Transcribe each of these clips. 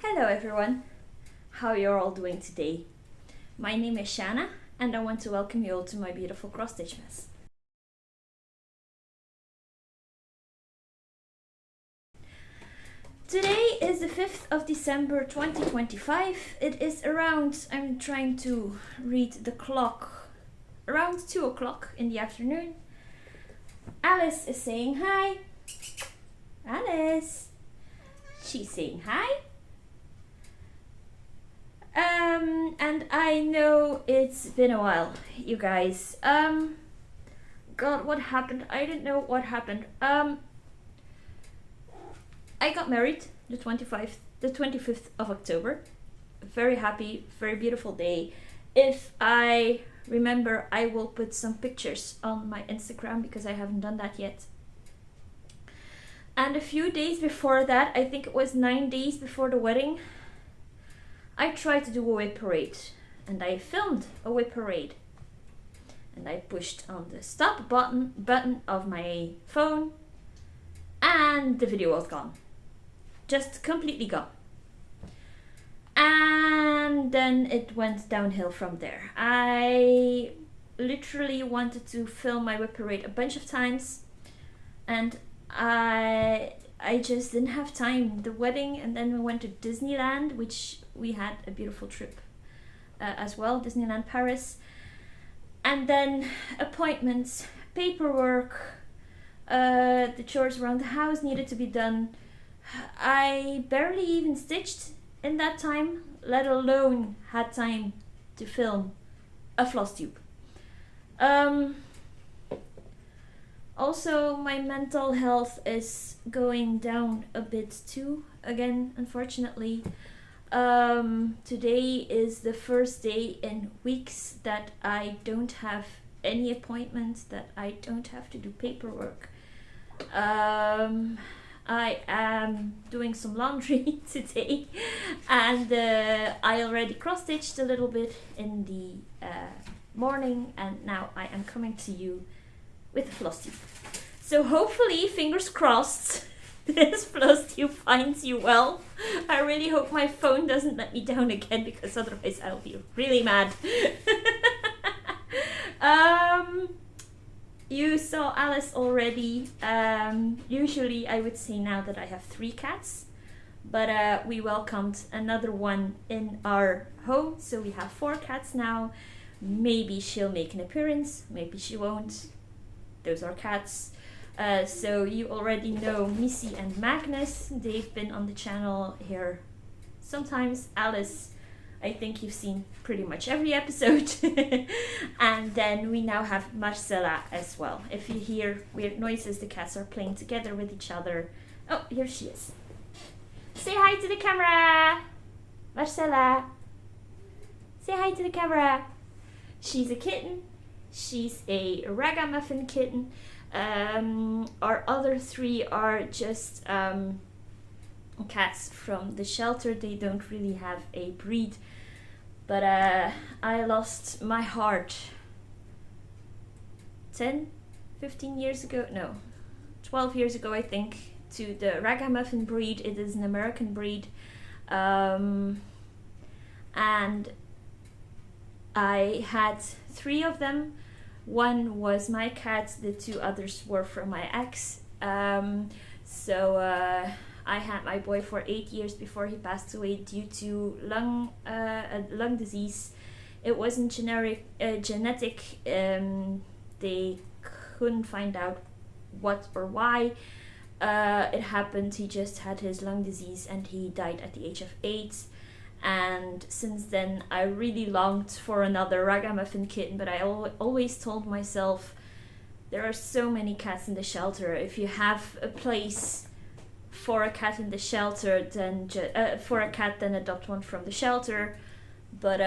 Hello everyone, how you're all doing today? My name is Shanna and I want to welcome you all to my beautiful cross stitch mess. Today is the 5th of December 2025. It is around, I'm trying to read the clock, around 2 o'clock in the afternoon. Alice is saying hi. Alice, she's saying hi. And I know it's been a while, you guys. God, what happened? I didn't know what happened. I got married the 25th of October. Very happy, very beautiful day. If I remember, I will put some pictures on my Instagram because I haven't done that yet. And a few days before that, I think it was 9 days before the wedding, I tried to do a whip parade, and I filmed a whip parade, and I pushed on the stop button of my phone, and the video was gone, just completely gone. And then it went downhill from there. I literally wanted to film my whip parade a bunch of times, and I just didn't have time. The wedding, and then we went to Disneyland, which we had a beautiful trip as well, Disneyland Paris. And then appointments, paperwork, the chores around the house needed to be done. I barely even stitched in that time, let alone had time to film a Flosstube. Also, my mental health is going down a bit too, again, unfortunately. Today is the first day in weeks that I don't have any appointments, that I don't have to do paperwork. I am doing some laundry today, and I already cross-stitched a little bit in the morning, and now I am coming to you with a Flosstube. So hopefully, fingers crossed, this Flosstube finds you well. I really hope my phone doesn't let me down again, because otherwise I'll be really mad. You saw Alice already. Usually I would say now that I have 3 cats, but we welcomed another one in our home, so we have 4 cats now. Maybe she'll make an appearance, maybe she won't. Those are cats. So you already know Missy and Magnus. They've been on the channel here sometimes. Alice, I think you've seen pretty much every episode. And then we now have Marcella as well. If you hear weird noises, the cats are playing together with each other. Oh, here she is. Say hi to the camera, Marcella. Say hi to the camera. She's a kitten. She's a ragamuffin kitten. Our other 3 are just cats from the shelter. They don't really have a breed, but I lost my heart 10, 15 years ago, no, 12 years ago I think, to the ragamuffin breed. It is an American breed, and I had 3 of them. One was my cat, the 2 others were from my ex. So I had my boy for 8 years before he passed away due to lung disease. It wasn't genetic. They couldn't find out what or why it happened. He just had his lung disease and he died at the age of 8. And since then I really longed for another ragamuffin kitten, but I always told myself there are so many cats in the shelter. If you have a place for a cat in the shelter, then then adopt one from the shelter. But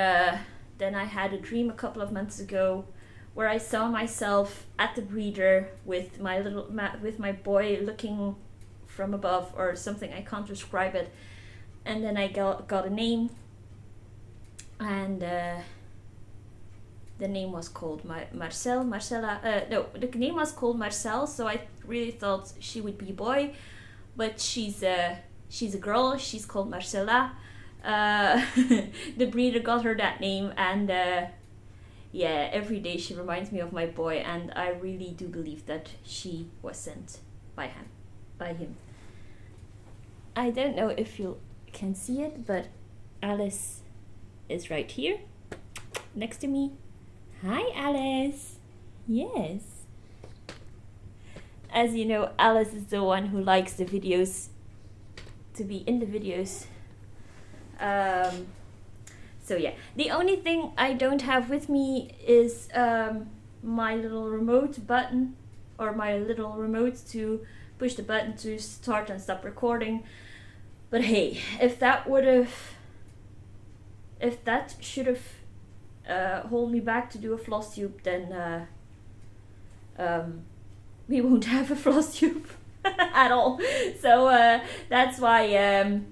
then I had a dream a couple of months ago where I saw myself at the breeder with my boy looking from above or something. I can't describe it. And then I got a name, and the name was called Marcella. The name was called Marcel, so I really thought she would be a boy, but she's a She's a girl. She's called Marcella. The breeder got her that name, and yeah, every day she reminds me of my boy, and I really do believe that she was sent by him. I don't know if you can see it, but Alice is right here next to me. Hi, Alice. Yes. As you know, Alice is the one who likes the videos, to be in the videos. So yeah, the only thing I don't have with me is my little remote button, or my little remote to push the button to start and stop recording. But hey, if that should have hold me back to do a Flosstube, then we won't have a Flosstube at all. So that's why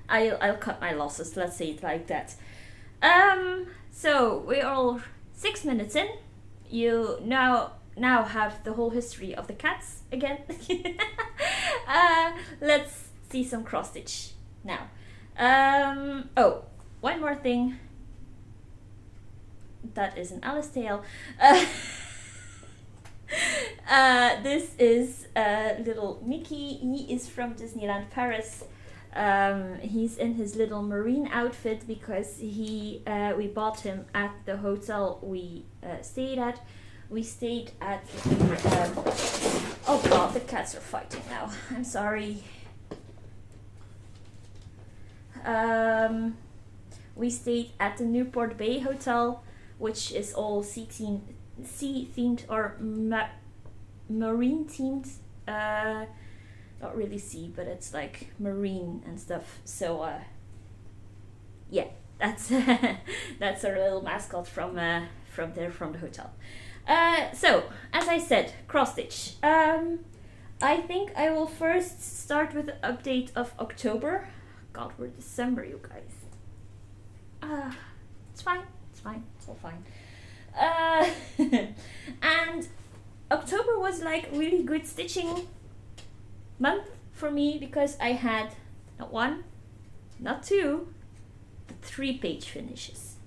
I'll cut my losses, let's say it like that. So we're all 6 minutes in. You now have the whole history of the cats again. Let's see some cross stitch now. Oh, one more thing. That is an Alice tail. This is little Mickey. He is from Disneyland Paris. He's in his little marine outfit because we bought him at the hotel we stayed at. We stayed at oh god, the cats are fighting now. I'm sorry. We stayed at the Newport Bay Hotel, which is all sea themed or marine themed. Not really sea, but it's like marine and stuff. So yeah, that's that's our little mascot from the hotel. So as I said, cross stitch. I think I will first start with the update of October. God, we're December, you guys. It's fine. It's all fine. And October was like really good stitching month for me because I had not one, not two, but 3 page finishes.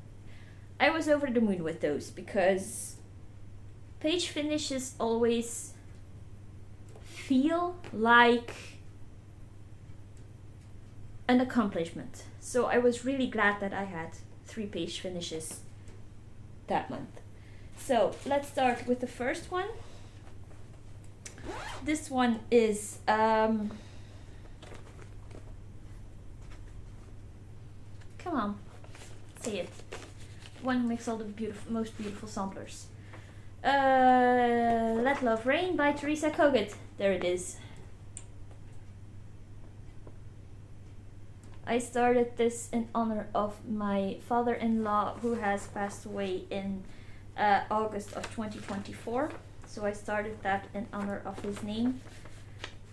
I was over the moon with those because page finishes always feel like an accomplishment. So I was really glad that I had 3 page finishes that month. So let's start with the first one. This one is come on, say it. One who makes all the most beautiful samplers. Let Love Rain by Teresa Kogut. There it is. I started this in honor of my father-in-law who has passed away in August of 2024. So I started that in honor of his name.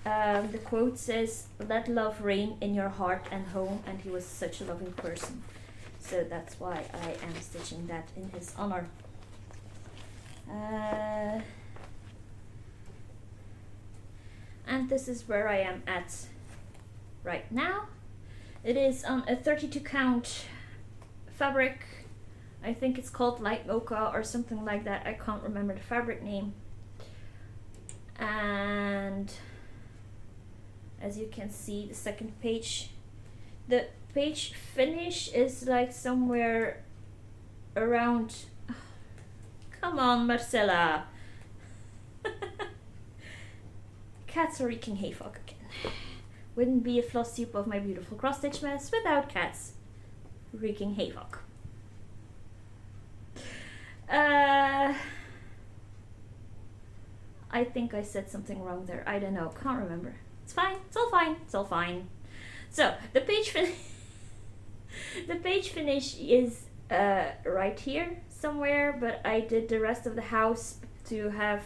The quote says, "Let love reign in your heart and home," and he was such a loving person. So that's why I am stitching that in his honor. And this is where I am at right now. It is on a 32 count fabric. I think it's called light mocha or something like that. I can't remember the fabric name. And as you can see, the second page, the page finish is like somewhere around, come on Marcella. Cats are wreaking havoc again. Wouldn't be a Flosstube of my beautiful cross stitch mess without cats wreaking havoc. I think I said something wrong there. I don't know. Can't remember. It's fine. It's all fine. It's all fine. So the page finish is right here somewhere, but I did the rest of the house to have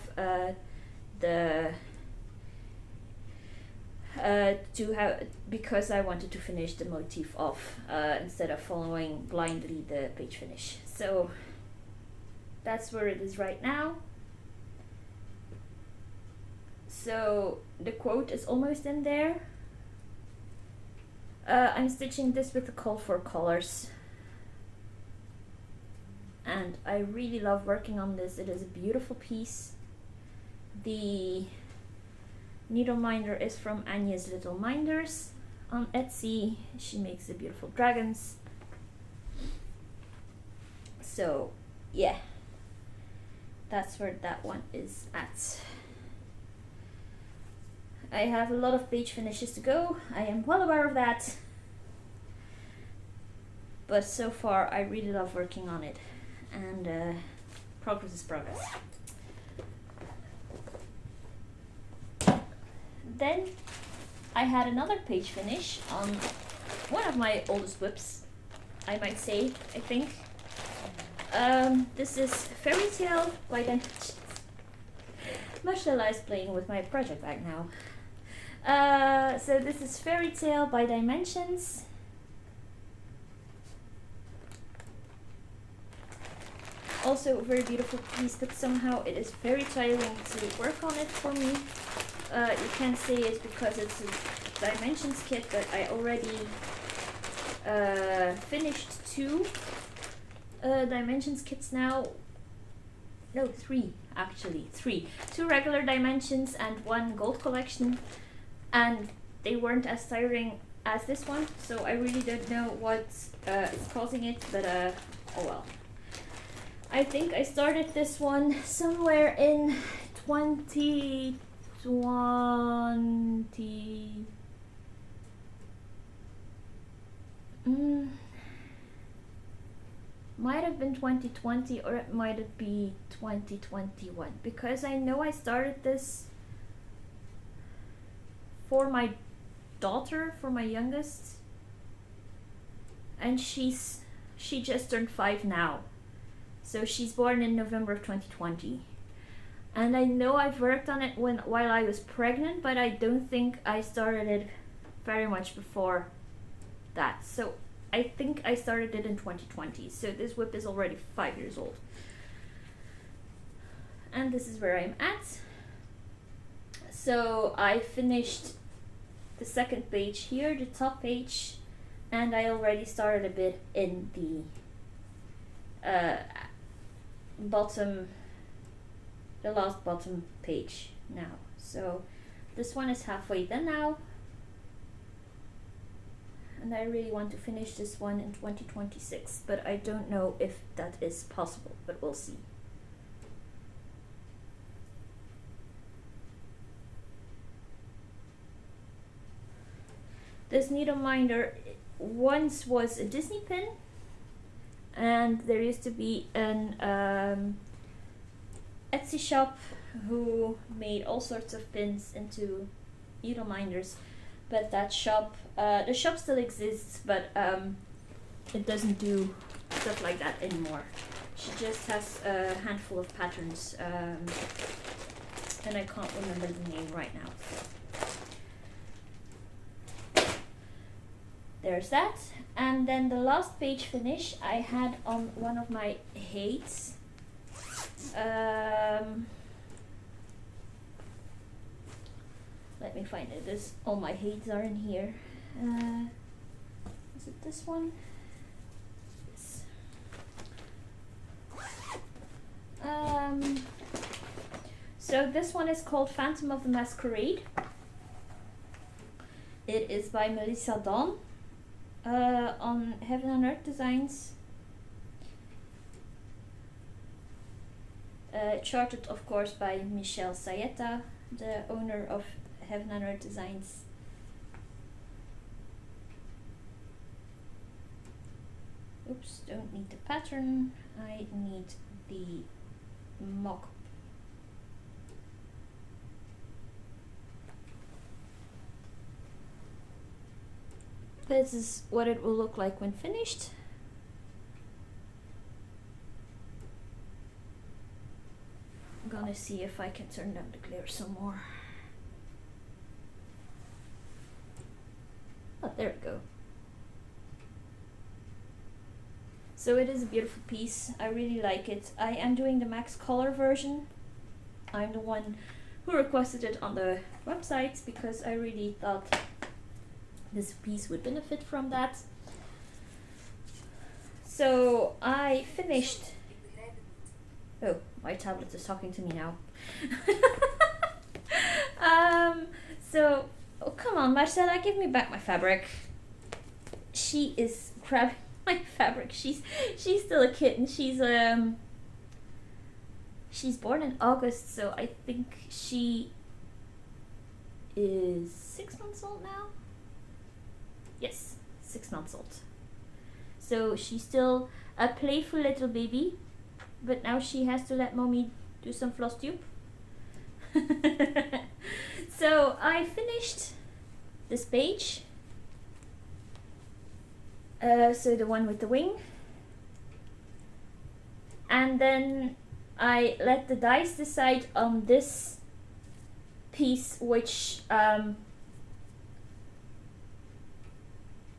because I wanted to finish the motif off instead of following blindly the page finish. So that's where it is right now. So the quote is almost in there. I'm stitching this with the Call for Colors. And I really love working on this. It is a beautiful piece. The needle minder is from Anya's Little Minders on Etsy. She makes the beautiful dragons. So yeah, that's where that one is at. I have a lot of page finishes to go. I am well aware of that. But so far I really love working on it. And progress is progress. Then I had another page finish on one of my oldest whips, I might say, I think. This is Fairy Tale by Dimensions. Marcella is playing with my project bag now. So this is Fairy Tale by Dimensions. Also a very beautiful piece, but somehow it is very tiring to work on it for me. You can't say it's because it's a Dimensions kit, but I already finished 2 Dimensions kits now. No, 3 actually. 3. 2 regular Dimensions and 1 gold collection, and they weren't as tiring as this one, so I really don't know what is causing it, but oh well. I think I started this one somewhere in 2020. Might have been 2020 or it might have been 2021, because I know I started this for my daughter, for my youngest, and she just turned 5 now. So she's born in November of 2020. And I know I've worked on it while I was pregnant, but I don't think I started it very much before that. So I think I started it in 2020. So this whip is already 5 years old. And this is where I'm at. So I finished the second page here, the top page, and I already started a bit in the the last bottom page now. So this one is halfway done now, and I really want to finish this one in 2026, but I don't know if that is possible, but we'll see. This needle minder once was a Disney pin, and there used to be an Etsy shop who made all sorts of pins into needle minders, but that shop, the shop still exists, but it doesn't do stuff like that anymore. She just has a handful of patterns, and I can't remember the name right now. There's that. And then the last page finish I had on one of my HAEDs. Let me find it. All my HAEDs are in here. Is it this one? Yes. So this one is called Phantom of the Masquerade. It is by Melissa Dawn. On Heaven and Earth Designs. Charted, of course, by Michelle Sayeta, the owner of Heaven and Earth Designs. Oops, don't need the pattern. I need the mock. This is what it will look like when finished. I'm gonna see if I can turn down the glare some more. Oh, there we go. So it is a beautiful piece. I really like it. I am doing the max color version. I'm the one who requested it on the website because I really thought this piece would benefit from that. So I finished. Oh, my tablet is talking to me now. Oh, come on, Marcella, give me back my fabric. She is grabbing my fabric. She's still a kitten. She's born in August, so I think she is 6 months old now. Yes, 6 months old. So she's still a playful little baby, but now she has to let mommy do some Flosstube. So I finished this page. So the one with the wing. And then I let the dice decide on this piece, which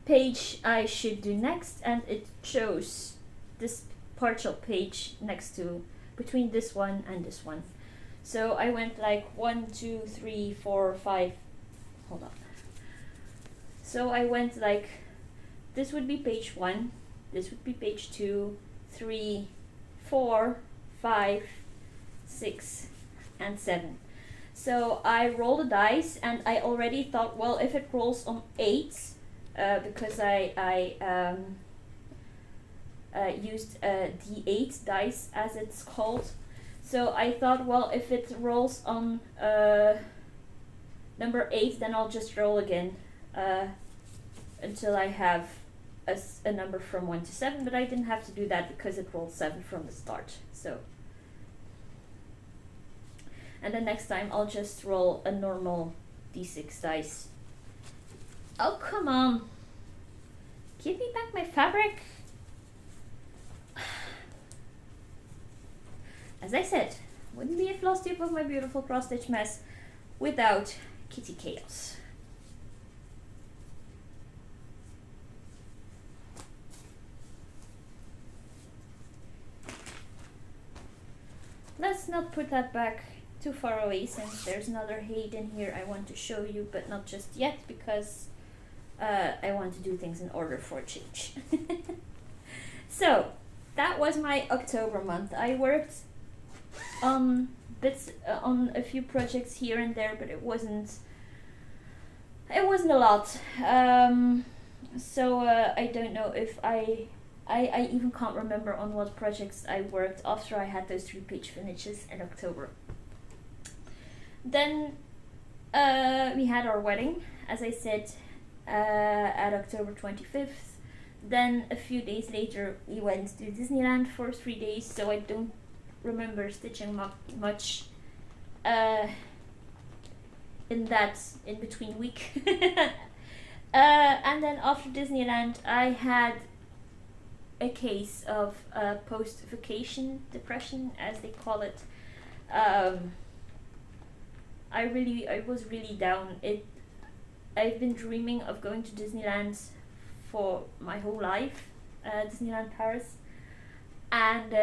page I should do next, and it chose this partial page next to, between this one and this one. So I went like 1, 2, 3, 4, 5, hold on. So I went like, this would be page 1, this would be page 2, 3, 4, 5, 6, and 7. So I rolled the dice, and I already thought, well, if it rolls on 8, because I used D8 dice, as it's called. So I thought, well, if it rolls on number 8, then I'll just roll again until I have a number from 1 to 7, but I didn't have to do that because it rolled 7 from the start. So, and then next time I'll just roll a normal D6 dice. Oh, come on. Give me back my fabric. As I said, wouldn't be a Flosstube of my beautiful cross-stitch mess without kitty chaos. Let's not put that back too far away, since there's another HAED in here I want to show you, but not just yet, because I want to do things in order for a change. So, that was my October month. I worked on bits on a few projects here and there, but it wasn't a lot. So I don't know if I even can't remember on what projects I worked after I had those 3-page finishes in October. Then we had our wedding, as I said, at October 25th. Then a few days later we went to Disneyland for 3 days, so I don't remember stitching much in that in-between week. And then after Disneyland I had a case of post-vacation depression, as they call it. I was really down. I've been dreaming of going to Disneyland for my whole life, Disneyland Paris, and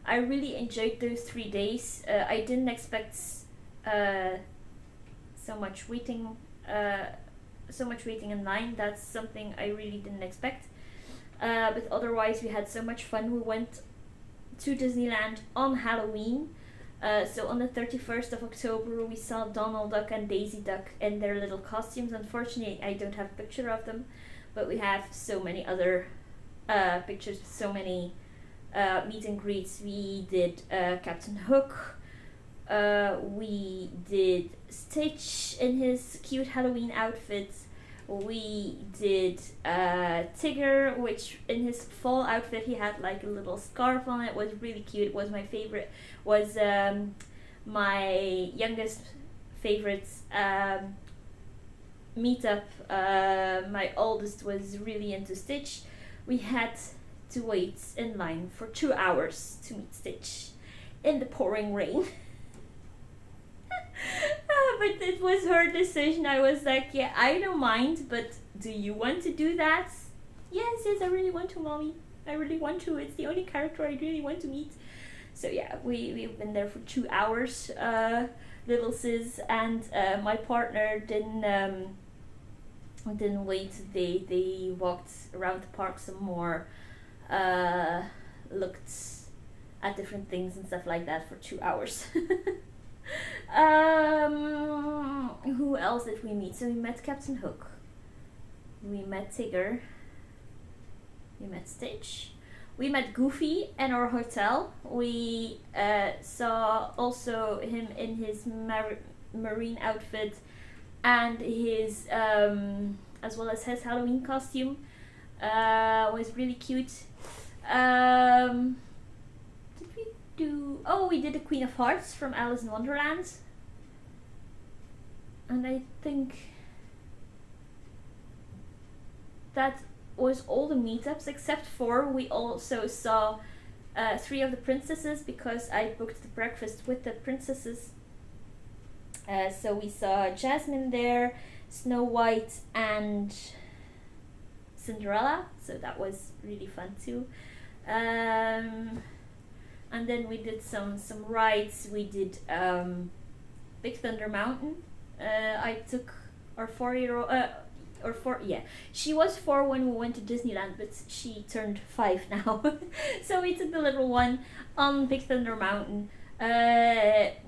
I really enjoyed those 3 days. I didn't expect so much waiting in line. That's something I really didn't expect. But otherwise we had so much fun. We went to Disneyland on Halloween. So on the 31st of October we saw Donald Duck and Daisy Duck in their little costumes. Unfortunately I don't have a picture of them, but we have so many other pictures, so many meet and greets. We did Captain Hook, we did Stitch in his cute Halloween outfit, we did Tigger, which in his fall outfit he had like a little scarf on. It was really cute. It was my favorite. Was my youngest favorite's meetup. My oldest was really into Stitch. We had to wait in line for 2 hours to meet Stitch in the pouring rain. But it was her decision. I was like, yeah, I don't mind, but do you want to do that? Yes, I really want to, mommy. I really want to. It's the only character I really want to meet. So yeah, we've been there for 2 hours, little sis, and my partner didn't didn't wait. They walked around the park some more, looked at different things and stuff like that for 2 hours. Who else did we meet? So we met Captain Hook. We met Tigger. We met Stitch. We met Goofy in our hotel. We saw also him in his marine outfit and his as well as his Halloween costume. Was really cute. Did we do? Oh, we did the Queen of Hearts from Alice in Wonderland. And I think that was all the meetups except for we also saw 3 of the princesses because I booked the breakfast with the princesses. So we saw Jasmine there, Snow White and Cinderella, so that was really fun too. And then we did some rides. We did Big Thunder Mountain. I took our 4-year-old she was 4 when we went to Disneyland, but she turned 5 now. So we took the little one on Big Thunder Mountain.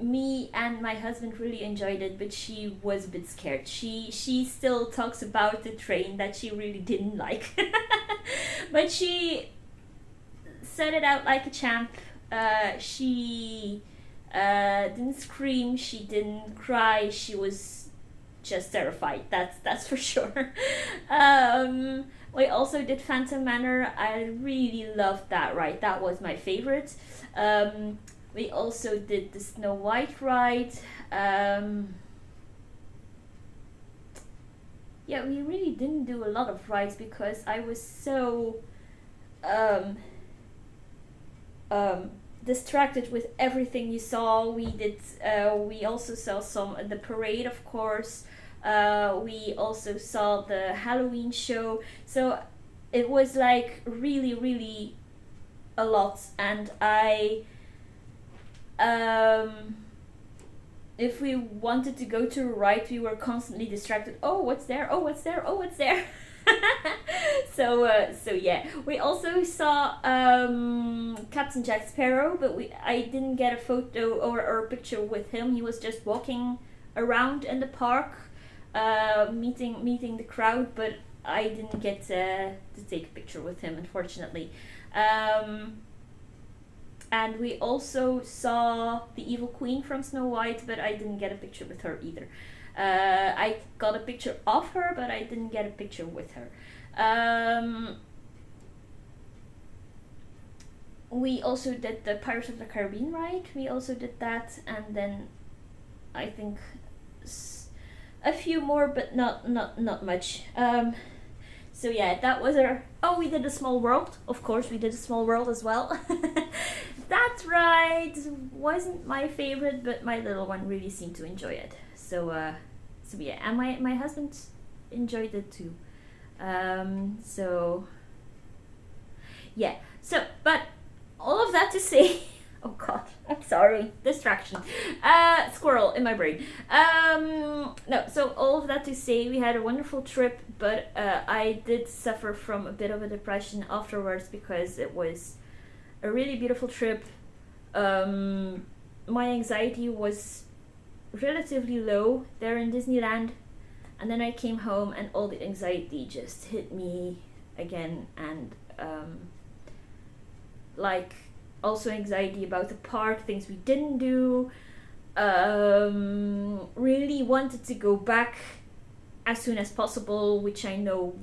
Me and my husband really enjoyed it, but she was a bit scared. She still talks about the train that she really didn't like. But she said it out like a champ. She didn't scream, she didn't cry, she was just terrified, that's for sure. We also did Phantom Manor. I really loved that ride, that was my favorite. We also did the Snow White ride. Yeah, we really didn't do a lot of rides because I was so distracted with everything you saw. We did. We also saw the parade, of course. We also saw the Halloween show. So it was like really, really a lot. And if we wanted to go to a ride, we were constantly distracted. Oh, what's there? Oh, what's there? Oh, what's there? So yeah, we also saw Captain Jack Sparrow, but I didn't get a photo or a picture with him. He was just walking around in the park, meeting the crowd, but I didn't get to take a picture with him, unfortunately. And we also saw the Evil Queen from Snow White, but I didn't get a picture with her either. I got a picture of her, but I didn't get a picture with her. We also did the Pirates of the Caribbean ride. We also did that, and then I think a few more, but not much. So yeah, that was our. Oh, we did a Small World. Of course, we did a Small World as well. That ride wasn't my favorite, but my little one really seemed to enjoy it. So yeah, and my husband enjoyed it too. So yeah. So, but all of that to say, oh god, I'm sorry, distraction, squirrel in my brain. No, so all of that to say, we had a wonderful trip, but I did suffer from a bit of a depression afterwards because it was a really beautiful trip. My anxiety was relatively low there in Disneyland, and then I came home and all the anxiety just hit me again, and like also anxiety about the park, things we didn't do. Really wanted to go back as soon as possible, which I know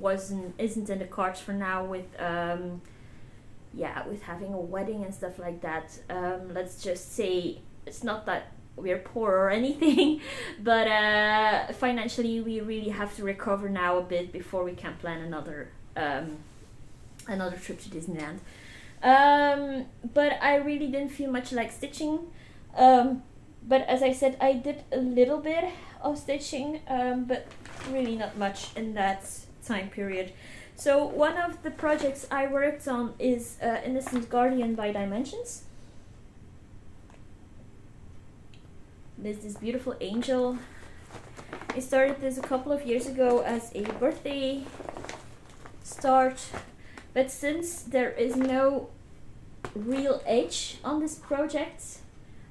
isn't in the cards for now with with having a wedding and stuff like that. Let's just say it's not that we're poor or anything, but financially we really have to recover now a bit before we can plan another trip to Disneyland. But I really didn't feel much like stitching. But as I said, I did a little bit of stitching, but really not much in that time period. So one of the projects I worked on is Innocent Guardian by Dimensions. There's this beautiful angel I started this a couple of years ago as a birthday start, but since there is no real edge on this project,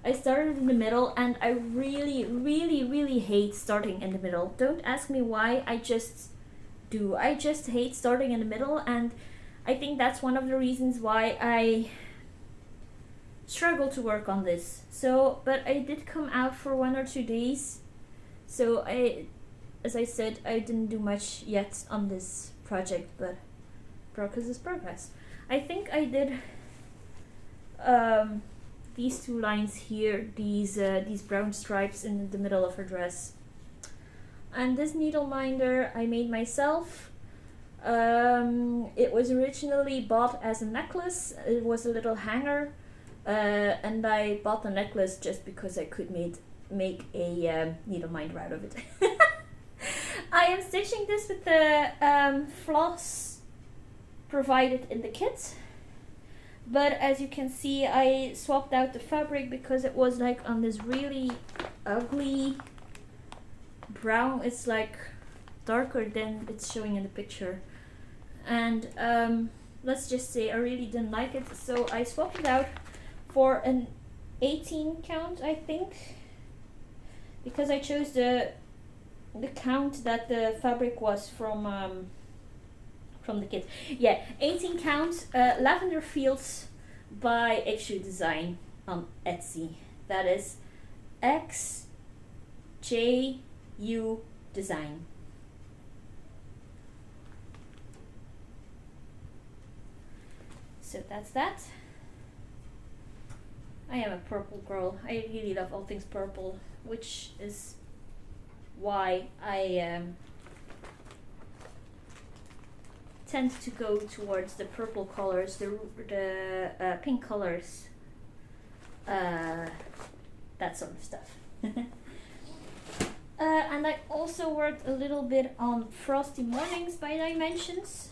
I started in the middle, and I really hate starting in the middle. Don't ask me why, I just do. I just hate starting in the middle, and I think that's one of the reasons why I struggle to work on this. So, but I did come out for 1 or 2 days, so as I said, I didn't do much yet on this project, but progress is progress. I think I did these 2 lines here, these brown stripes in the middle of her dress. And this needle minder I made myself. It was originally bought as a necklace. It was a little hanger, and I bought the necklace just because I could make a needle minder out of it. I am stitching this with the floss provided in the kit, but as you can see, I swapped out the fabric because it was like on this really ugly brown. It's like darker than it's showing in the picture, and let's just say I really didn't like it, so I swapped it out for an 18 count, I think, because I chose the count that the fabric was from the kit. Yeah, 18 count lavender fields by XU Design on Etsy. That is XJU Design. So that's that. I am a purple girl. I really love all things purple, which is why I tend to go towards the purple colors, the pink colors, that sort of stuff. And I also worked a little bit on Frosty Mornings by Dimensions.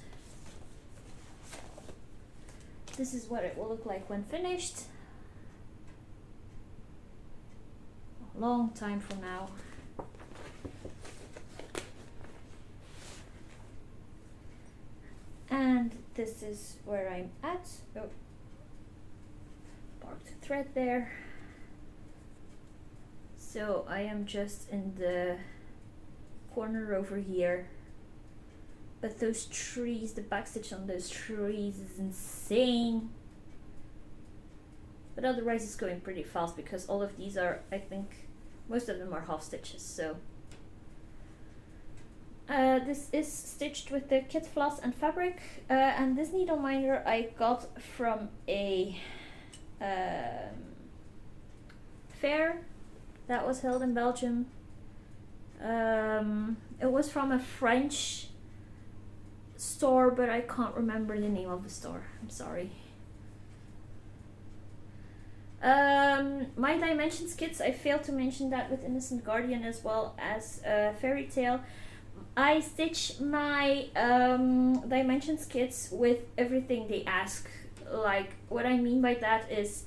This is what it will look like when finished. A long time from now. And this is where I'm at. Oh, parked thread there. So I am just in the corner over here. But those trees, the backstitch on those trees is insane. But otherwise it's going pretty fast because all of these are, I think, most of them are half stitches, so. This is stitched with the kit floss and fabric, and this needle minder I got from a fair that was held in Belgium. It was from a French store, but I can't remember the name of the store. I'm sorry. My Dimensions kits, I failed to mention that with Innocent Guardian as well as Fairy Tale. I stitch my Dimensions kits with everything they ask. Like, what I mean by that is,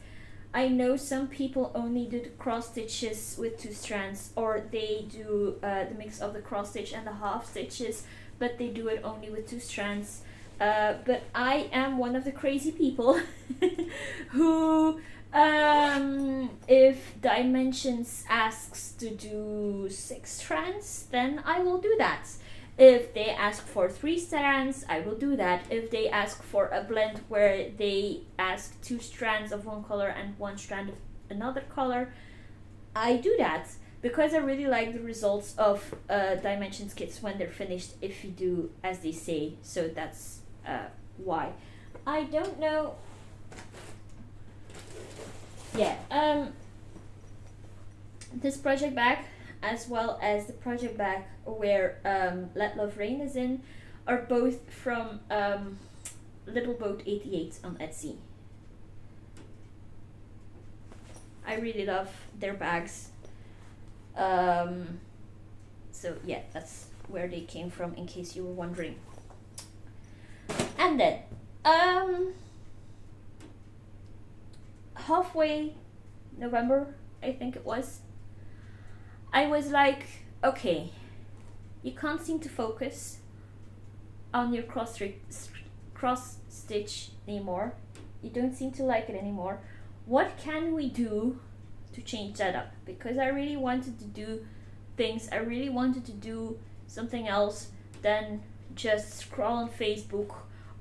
I know some people only do the cross stitches with 2 strands, or they do the mix of the cross stitch and the half stitches, but they do it only with 2 strands. But I am one of the crazy people who, if Dimensions asks to do 6 strands, then I will do that. If they ask for 3 strands, I will do that. If they ask for a blend where they ask 2 strands of one color and 1 strand of another color, I do that. Because I really like the results of Dimensions kits when they're finished, if you do as they say. So that's why. I don't know. Yeah, this project bag, as well as the project bag where Let Love Rain is in, are both from Little Boat 88 on Etsy. I really love their bags. So yeah, that's where they came from, in case you were wondering. And then halfway November, I think it was, I was like, okay, You can't seem to focus on your cross stitch anymore. You don't seem to like it anymore. What can we do to change that up? Because I really wanted to do things. I really wanted to do something else than just scroll on Facebook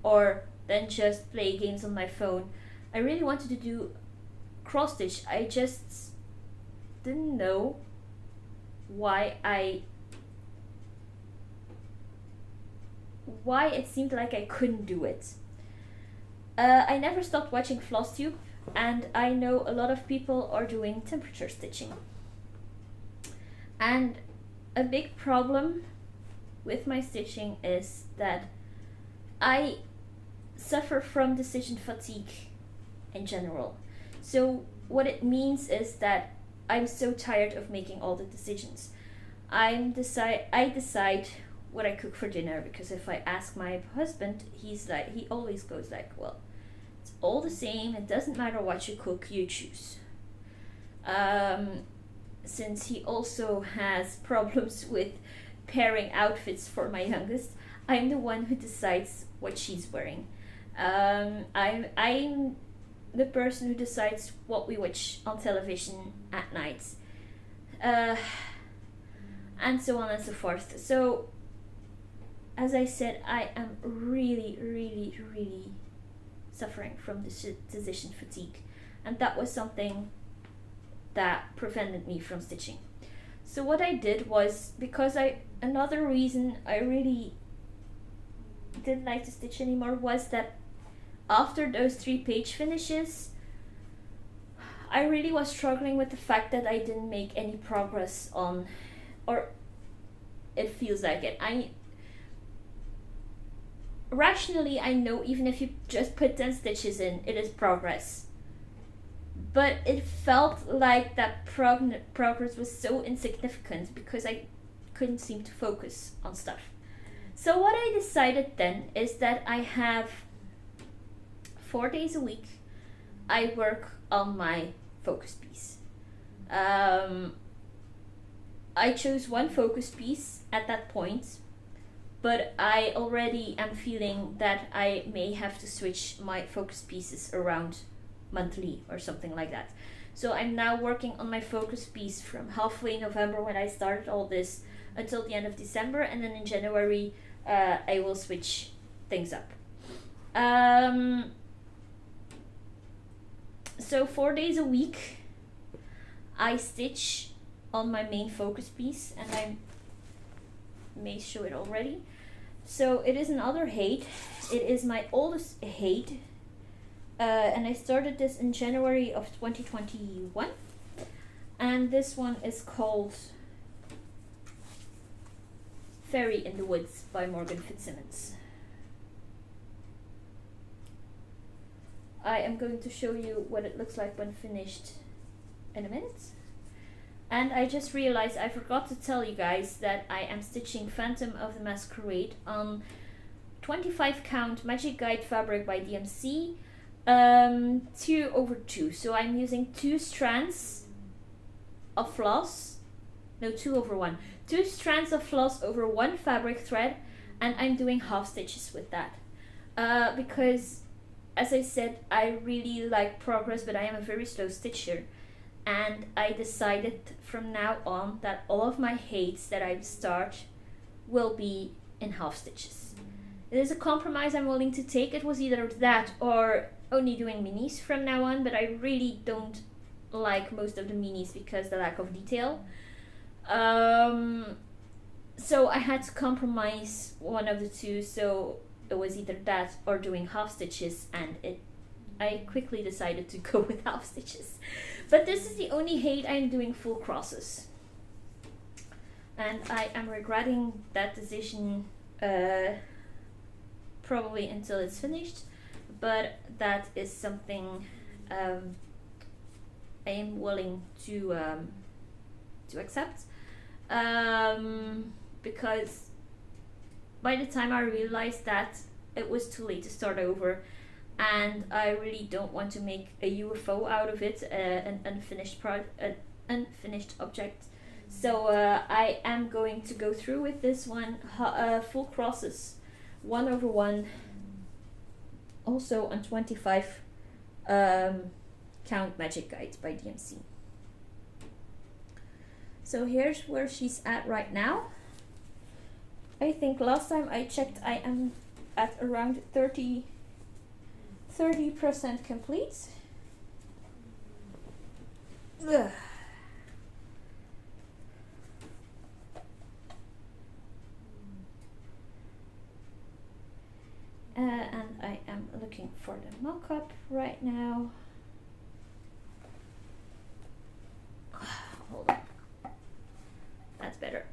or then just play games on my phone. I really wanted to do cross stitch. I just didn't know why it seemed like I couldn't do it. I never stopped watching Flosstube, and I know a lot of people are doing temperature stitching. And a big problem with my stitching is that I suffer from decision fatigue in general. So what it means is that I'm so tired of making all the decisions. I decide what I cook for dinner, because if I ask my husband, he always goes like, well, it's all the same, it doesn't matter what you cook, you choose. Since he also has problems with pairing outfits for my youngest, I'm the one who decides what she's wearing. I'm the person who decides what we watch on television at night, and so on and so forth. So, as I said, I am really, really, really suffering from decision fatigue, and that was something that prevented me from stitching. So what I did was, because another reason I really didn't like to stitch anymore was that after those 3 page finishes, I really was struggling with the fact that I didn't make any progress on, or it feels like it. Rationally, I know even if you just put 10 stitches in, it is progress. But it felt like that progress was so insignificant because I couldn't seem to focus on stuff. So what I decided then is that I have 4 days a week I work on my focus piece. I chose one focus piece at that point, but I already am feeling that I may have to switch my focus pieces around monthly or something like that. So I'm now working on my focus piece from halfway November, when I started all this, until the end of December, and then in January I will switch things up. So 4 days a week I stitch on my main focus piece, and I may show it already. So it is another HAED. It is my oldest HAED, and I started this in January of 2021, and this one is called Fairy in the Woods by Morgan Fitzsimmons. I am going to show you what it looks like when finished in a minute. And I just realized I forgot to tell you guys that I am stitching Phantom of the Masquerade on 25 count Magic Guide fabric by DMC, 2/2. So I'm using 2 strands of floss, no, 2/1. 2 strands of floss over 1 fabric thread, and I'm doing half stitches with that. Because, as I said, I really like progress, but I am a very slow stitcher. And I decided from now on that all of my HAEDs that I start will be in half stitches. It is a compromise I'm willing to take. It was either that or only doing minis from now on, but I really don't like most of the minis because the lack of detail. So I had to compromise one of the two, so it was either that or doing half stitches, and I quickly decided to go with half stitches. But this is the only HAED I'm doing full crosses. And I am regretting that decision probably until it's finished, but that is something I am willing to accept, because by the time I realized that, it was too late to start over, and I really don't want to make a UFO out of it, an unfinished object. So I am going to go through with this one, full crosses, 1/1, also on 25 count magic guide by DMC. So here's where she's at right now. I think last time I checked I am at around 30% complete. Ugh. And I am looking for the mock-up right now. Hold on. That's better.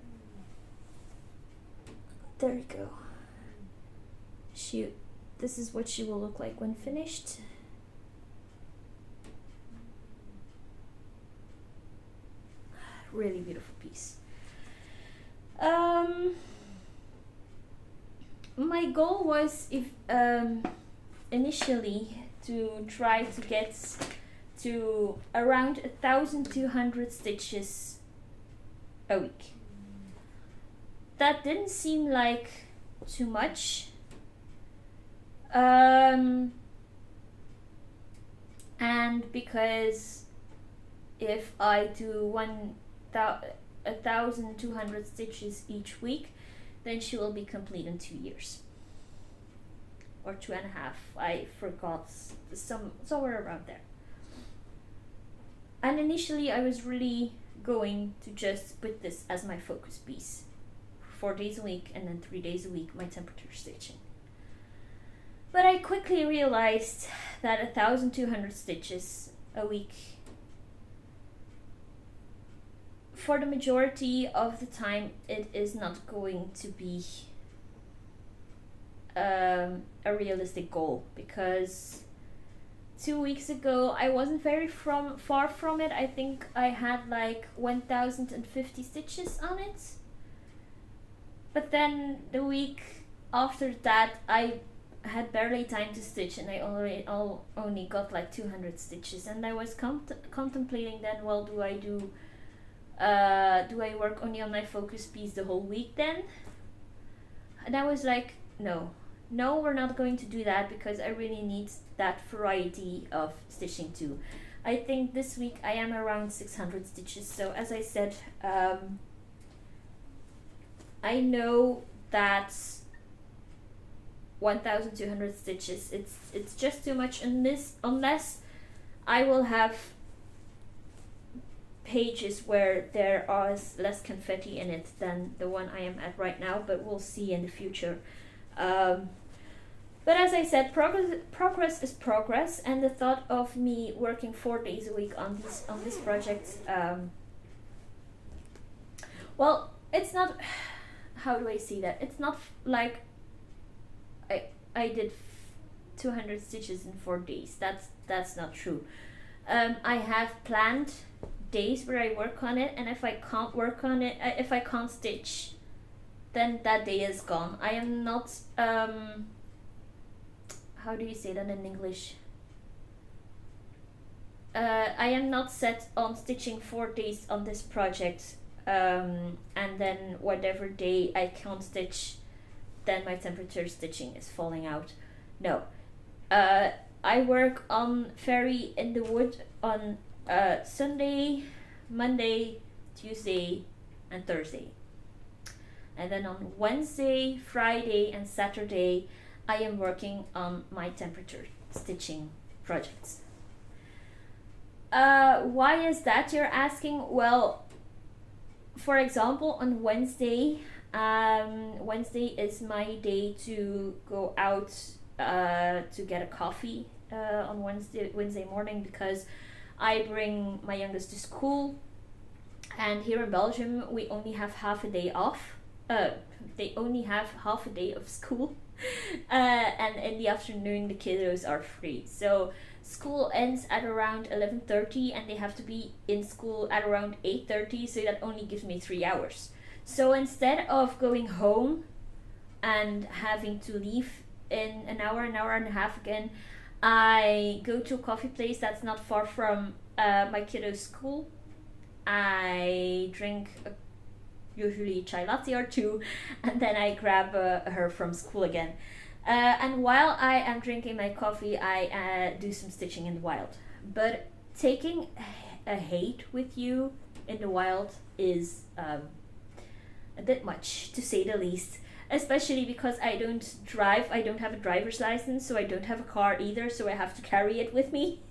There we go. This is what she will look like when finished. Really beautiful piece. My goal was initially to try to get to around 1,200 stitches a week. That didn't seem like too much. And because if I do 1,200 stitches each week, then she will be complete in 2 years. Or 2.5. I forgot, somewhere around there. And initially I was really going to just put this as my focus piece. 4 days a week and then 3 days a week my temperature stitching. But I quickly realized that 1,200 stitches a week, for the majority of the time, it is not going to be a realistic goal, because 2 weeks ago I wasn't very far from it. I think I had like 1,050 stitches on it. But then the week after that I had barely time to stitch, and I only got like 200 stitches, and I was contemplating then, well, do I work only on my focus piece the whole week then? And I was like, no, we're not going to do that, because I really need that variety of stitching too. I think this week I am around 600 stitches. So as I said, I know that 1,200 stitches, it's just too much unless I will have pages where there is less confetti in it than the one I am at right now, but we'll see in the future. But as I said, progress is progress, and the thought of me working 4 days a week on this project, well, it's not, how do I say that? It's not like I did 200 stitches in 4 days. That's not true. I have planned days where I work on it, and if I can't work on it, if I can't stitch, then that day is gone. I am not, how do you say that in English? I am not set on stitching 4 days on this project, and then whatever day I can't stitch, then my temperature stitching is falling out. No. I work on Fairy in the Wood on Sunday, Monday, Tuesday, and Thursday. And then on Wednesday, Friday, and Saturday, I am working on my temperature stitching projects. Why is that, you're asking? Well, for example, on Wednesday, Wednesday is my day to go out to get a coffee on Wednesday morning, because I bring my youngest to school, and here in Belgium we only have half a day off. They only have half a day of school, and in the afternoon the kiddos are free. So school ends at around 11:30, and they have to be in school at around 8:30. So that only gives me 3 hours. So instead of going home and having to leave in an hour and a half again, I go to a coffee place that's not far from my kiddo's school, I drink usually chai latte or two, and then I grab her from school again. And while I am drinking my coffee, I do some stitching in the wild. But taking a HAED with you in the wild is a bit much, to say the least. Especially because I don't drive, I don't have a driver's license, so I don't have a car either, so I have to carry it with me.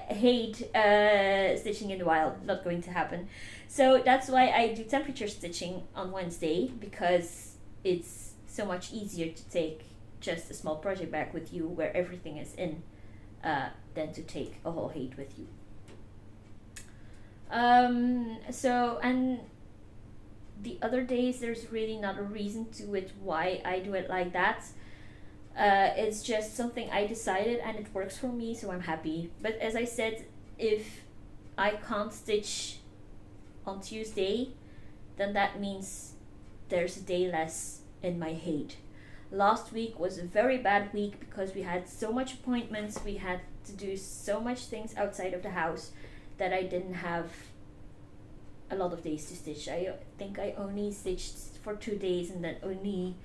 HAED, stitching in the wild, not going to happen. So that's why I do temperature stitching on Wednesday, because it's so much easier to take just a small project bag with you where everything is in, than to take a whole HAED with you. And the other days there's really not a reason to it why I do it like that. It's just something I decided and it works for me, so I'm happy. But as I said, if I can't stitch on Tuesday, then that means there's a day less in my HAED. Last week was a very bad week because we had so much appointments, we had to do so much things outside of the house that I didn't have a lot of days to stitch. I think I only stitched for 2 days and then only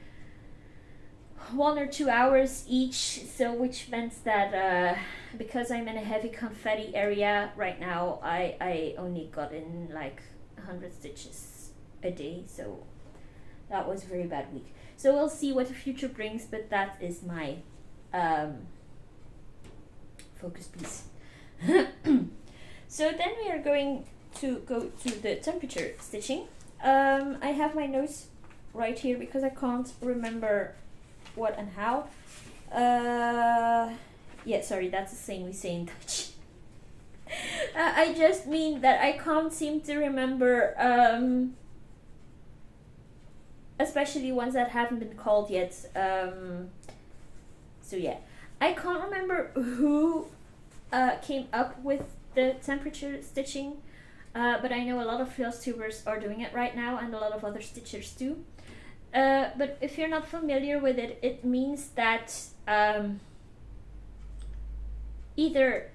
1 or 2 hours each, so which meant that because I'm in a heavy confetti area right now, I only got in like 100 stitches a day, so that was a very bad week. So we'll see what the future brings, but that is my focus piece. So then we are going to go to the temperature stitching. I have my notes right here because I can't remember what and how. Sorry, that's the same we say in Dutch. I just mean that I can't seem to remember, especially ones that haven't been called yet. I can't remember who came up with the temperature stitching, but I know a lot of Flosstubers are doing it right now and a lot of other stitchers too. But if you're not familiar with it, it means that either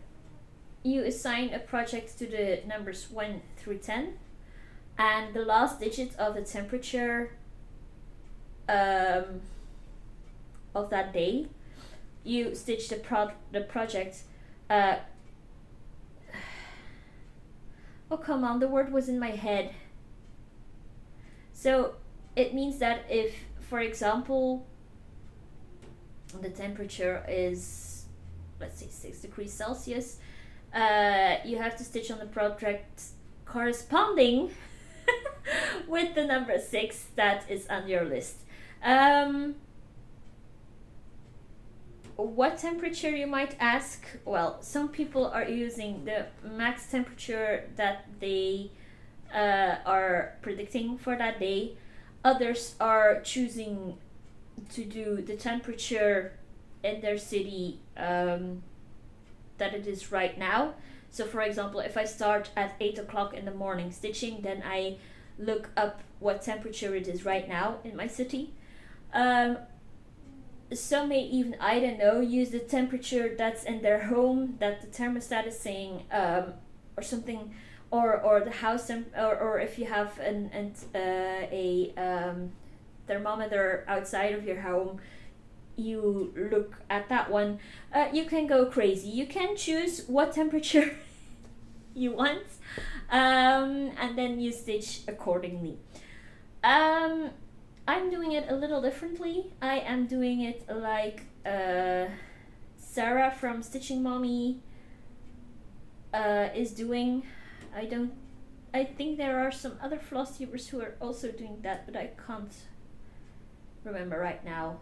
you assign a project to the numbers 1 through 10, and the last digit of the temperature of that day, you stitch the project. Oh, come on, the word was in my head. So it means that if, for example, the temperature is, let's say, 6 degrees Celsius, you have to stitch on the project corresponding with the number 6 that is on your list. What temperature, you might ask? Well, some people are using the max temperature that they are predicting for that day. Others are choosing to do the temperature in their city that it is right now. So for example, if I start at 8 o'clock in the morning stitching, then I look up what temperature it is right now in my city. Some may even, I don't know, use the temperature that's in their home, that the thermostat is saying, or something, or the house or if you have a thermometer outside of your home, you look at that one. You can go crazy. You can choose what temperature you want, and then you stitch accordingly. I'm doing it a little differently. I am doing it like Sarah from Stitching Mommy is doing. I think there are some other Flosstubers who are also doing that, but I can't remember right now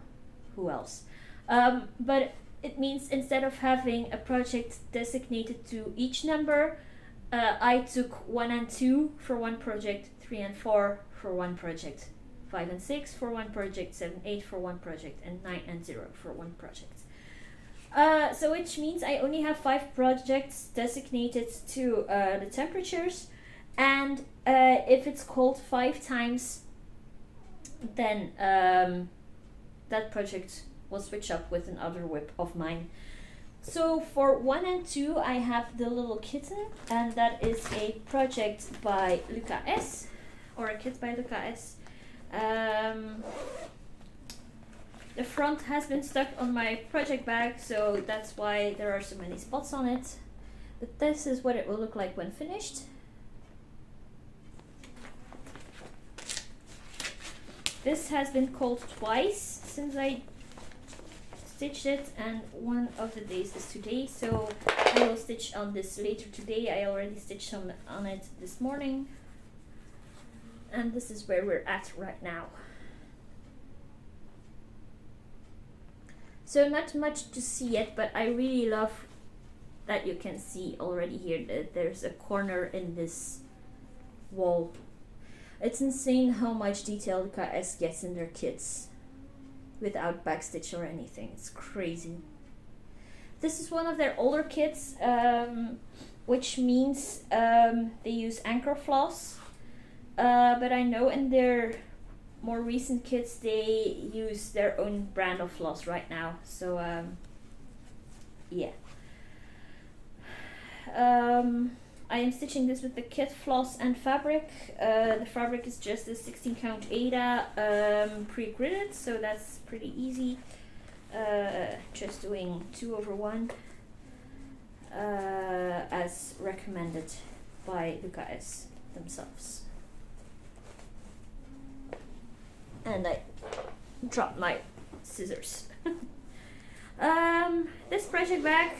who else. But it means instead of having a project designated to each number, I took 1 and 2 for one project, 3 and 4 for one project, 5 and 6 for one project, 7, 8 for one project, and 9 and 0 for one project. So which means I only have 5 projects designated to the temperatures, and if it's called 5 times, then that project will switch up with another whip of mine. So for 1 and 2 I have The Little Kitten, and that is a project by Luca S, or a kit by Luca S. The front has been stuck on my project bag, so that's why there are so many spots on it. But this is what it will look like when finished. This has been called twice since I stitched it, and one of the days is today, so I will stitch on this later today. I already stitched some on it this morning, and this is where we're at right now. So not much to see yet, but I really love that you can see already here that there's a corner in this wall. It's insane how much detail KS gets in their kits without backstitch or anything. It's crazy. This is one of their older kits, which means they use anchor floss. But I know in their more recent kits they use their own brand of floss right now. So yeah. I am stitching this with the kit floss and fabric. The fabric is just a 16 count Aida pre-gridded, so that's pretty easy. Just doing 2/1 as recommended by Luca S themselves. And I dropped my scissors. This project bag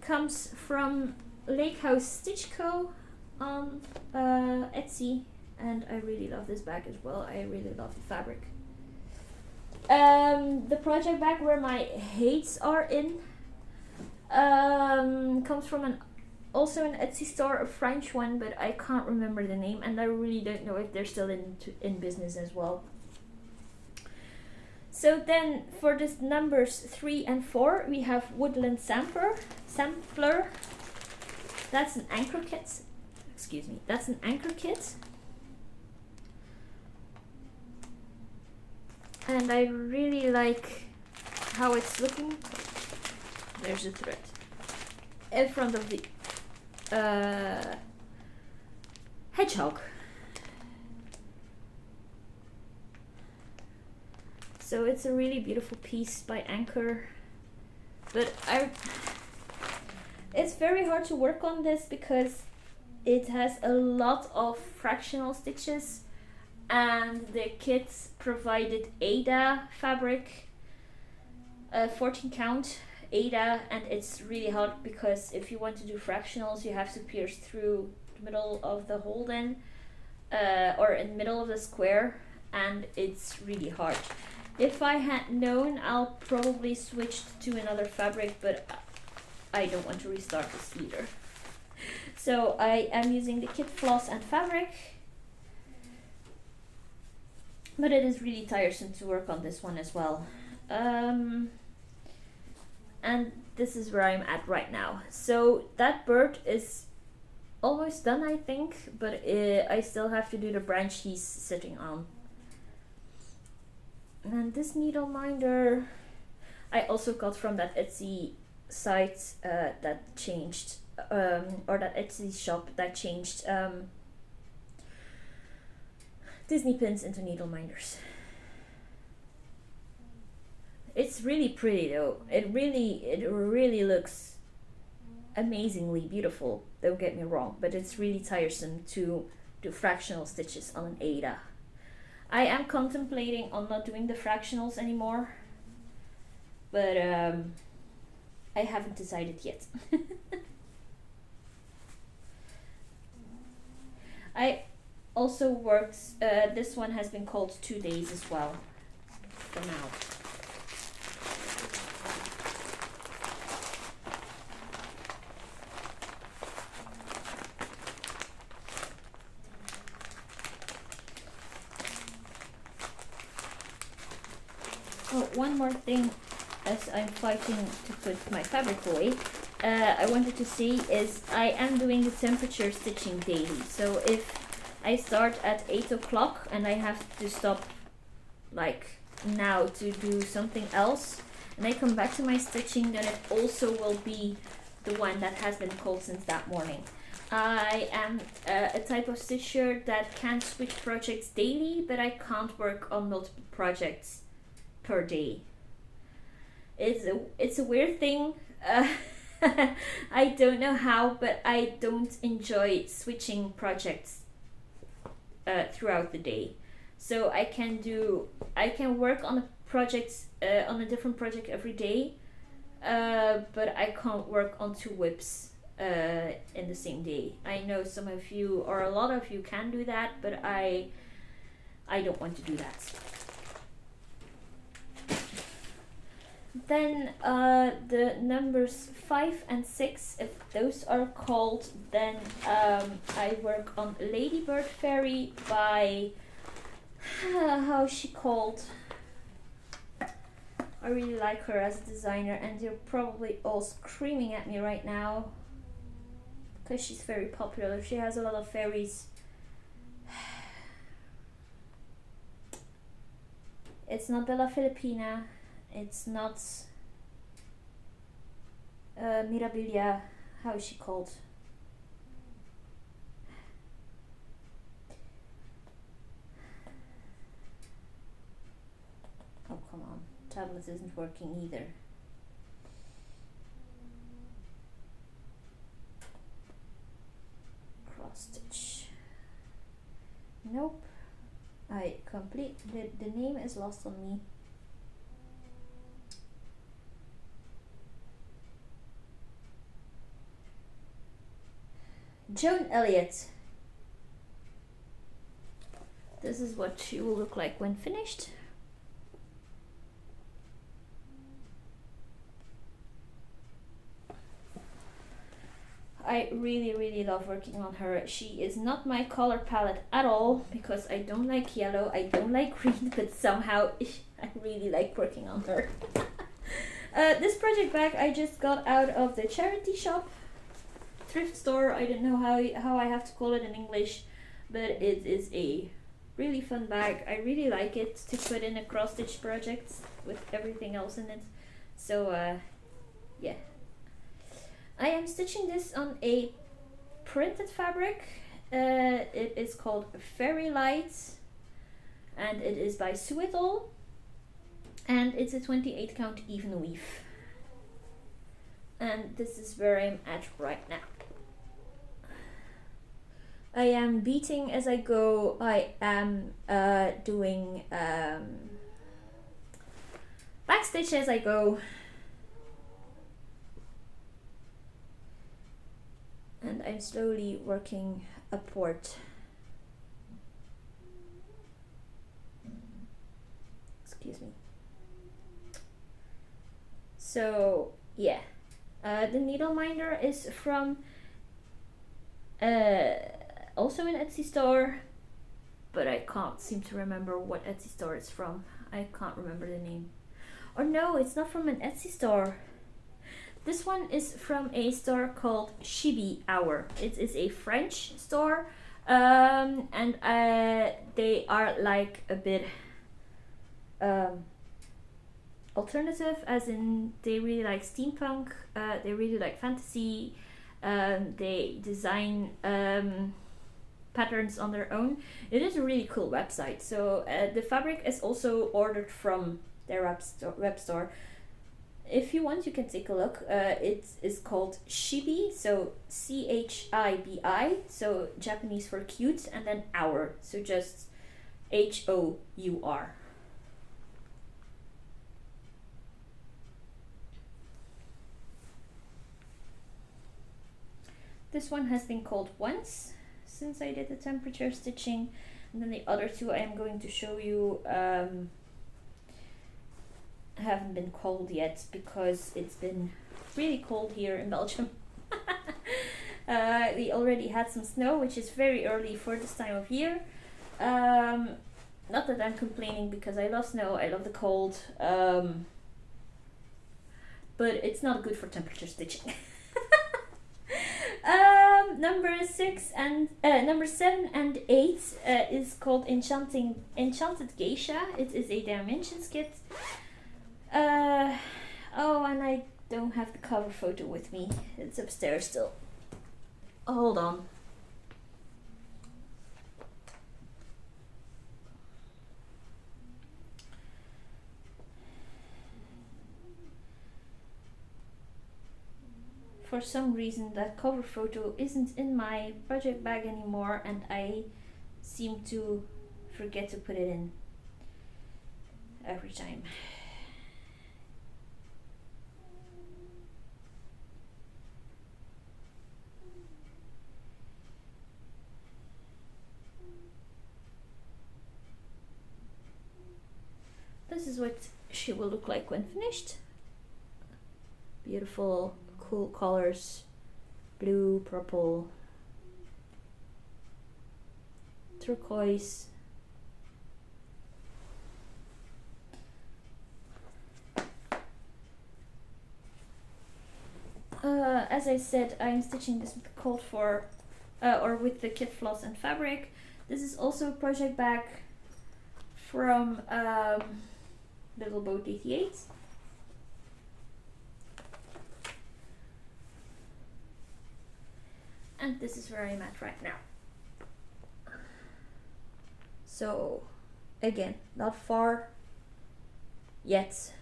comes from Lake House Stitch Co. on Etsy, and I really love this bag as well. I really love the fabric. The project bag where my HAEDs are in comes from also an Etsy store, a French one, but I can't remember the name, and I really don't know if they're still in business as well. So then for this numbers 3 and 4 we have Woodland Sampler. That's an anchor kit. Excuse me. That's an anchor kit. And I really like how it's looking. There's a thread in front of the hedgehog. So it's a really beautiful piece by Anchor, but it's very hard to work on this because it has a lot of fractional stitches, and the kit provided Aida fabric, 14 count Aida, and it's really hard because if you want to do fractionals you have to pierce through the middle of the Holden or in the middle of the square, and it's really hard. If I had known, I'll probably switch to another fabric, but I don't want to restart this either. So I am using the kit floss and fabric, but it is really tiresome to work on this one as well. And this is where I'm at right now. So that bird is almost done, I think, but I still have to do the branch he's sitting on. And this needle minder I also got from that Etsy site that changed, or that Etsy shop that changed Disney pins into needle minders. It's really pretty though. It really looks amazingly beautiful, don't get me wrong, but it's really tiresome to do fractional stitches on an Aida. I am contemplating on not doing the fractionals anymore, but I haven't decided yet. I also worked, this one has been called 2 days as well, for now. Oh, one more thing as I'm fighting to put my fabric away, I wanted to say is I am doing the temperature stitching daily. So if I start at 8 o'clock and I have to stop like now to do something else, and I come back to my stitching, then it also will be the one that has been cold since that morning. I am a type of stitcher that can switch projects daily, but I can't work on multiple projects per day. It's a weird thing. I don't know how, but I don't enjoy switching projects throughout the day. So I can work on on a different project every day, but I can't work on 2 whips in the same day. I know some of you, or a lot of you, can do that, but I don't want to do that. Then the numbers 5 and 6, if those are called, then I work on Ladybird Fairy by how's she called? I really like her as a designer, and you're probably all screaming at me right now because she's very popular. She has a lot of fairies. It's not Bella Filipina. It's not Mirabilia. How is she called? Oh, come on. Tablet isn't working either. Cross stitch. Nope. The name is lost on me. Joan Elliot. This is what she will look like when finished. I really love working on her. She is not my color palette at all because I don't like yellow, I don't like green, but somehow I really like working on her. This project bag I just got out of the charity shop, thrift store. I don't know how I have to call it in English, but it is a really fun bag. I really like it to put in a cross stitch project with everything else in it. So yeah. I am stitching this on a printed fabric. It is called Fairy Light, and it is by Suetol, and it's a 28 count even weave. And this is where I'm at right now. I am beating as I go. I am doing backstitch as I go. And I'm slowly working upward. Excuse me. So yeah, the needle minder is from also an Etsy store, but I can't seem to remember what Etsy store it's from. I can't remember the name. Or no, it's not from an Etsy store. This one is from a store called Chibi Hour. It is a French store, and they are like a bit alternative, as in they really like steampunk, they really like fantasy, they design patterns on their own. It is a really cool website. So the fabric is also ordered from their web store. If you want, you can take a look. It is called Chibi, so CHIBI, so Japanese for cute, and then hour, so just HOUR. This one has been called once since I did the temperature stitching, and then the other two I am going to show you haven't been cold yet because it's been really cold here in Belgium. We already had some snow, which is very early for this time of year. Not that I'm complaining because I love snow, I love the cold, but it's not good for temperature stitching. Number 7 and 8 is called Enchanted Geisha. It is a dimensions kit. Oh, and I don't have the cover photo with me. It's upstairs still. Hold on. For some reason that cover photo isn't in my project bag anymore, and I seem to forget to put it in every time. This is what she will look like when finished. Beautiful, cool colors, blue, purple, turquoise. As I said, I'm stitching this with with the kit floss and fabric. This is also a project bag from Little Boat 88. And this is where I'm at right now. So, again, not far yet,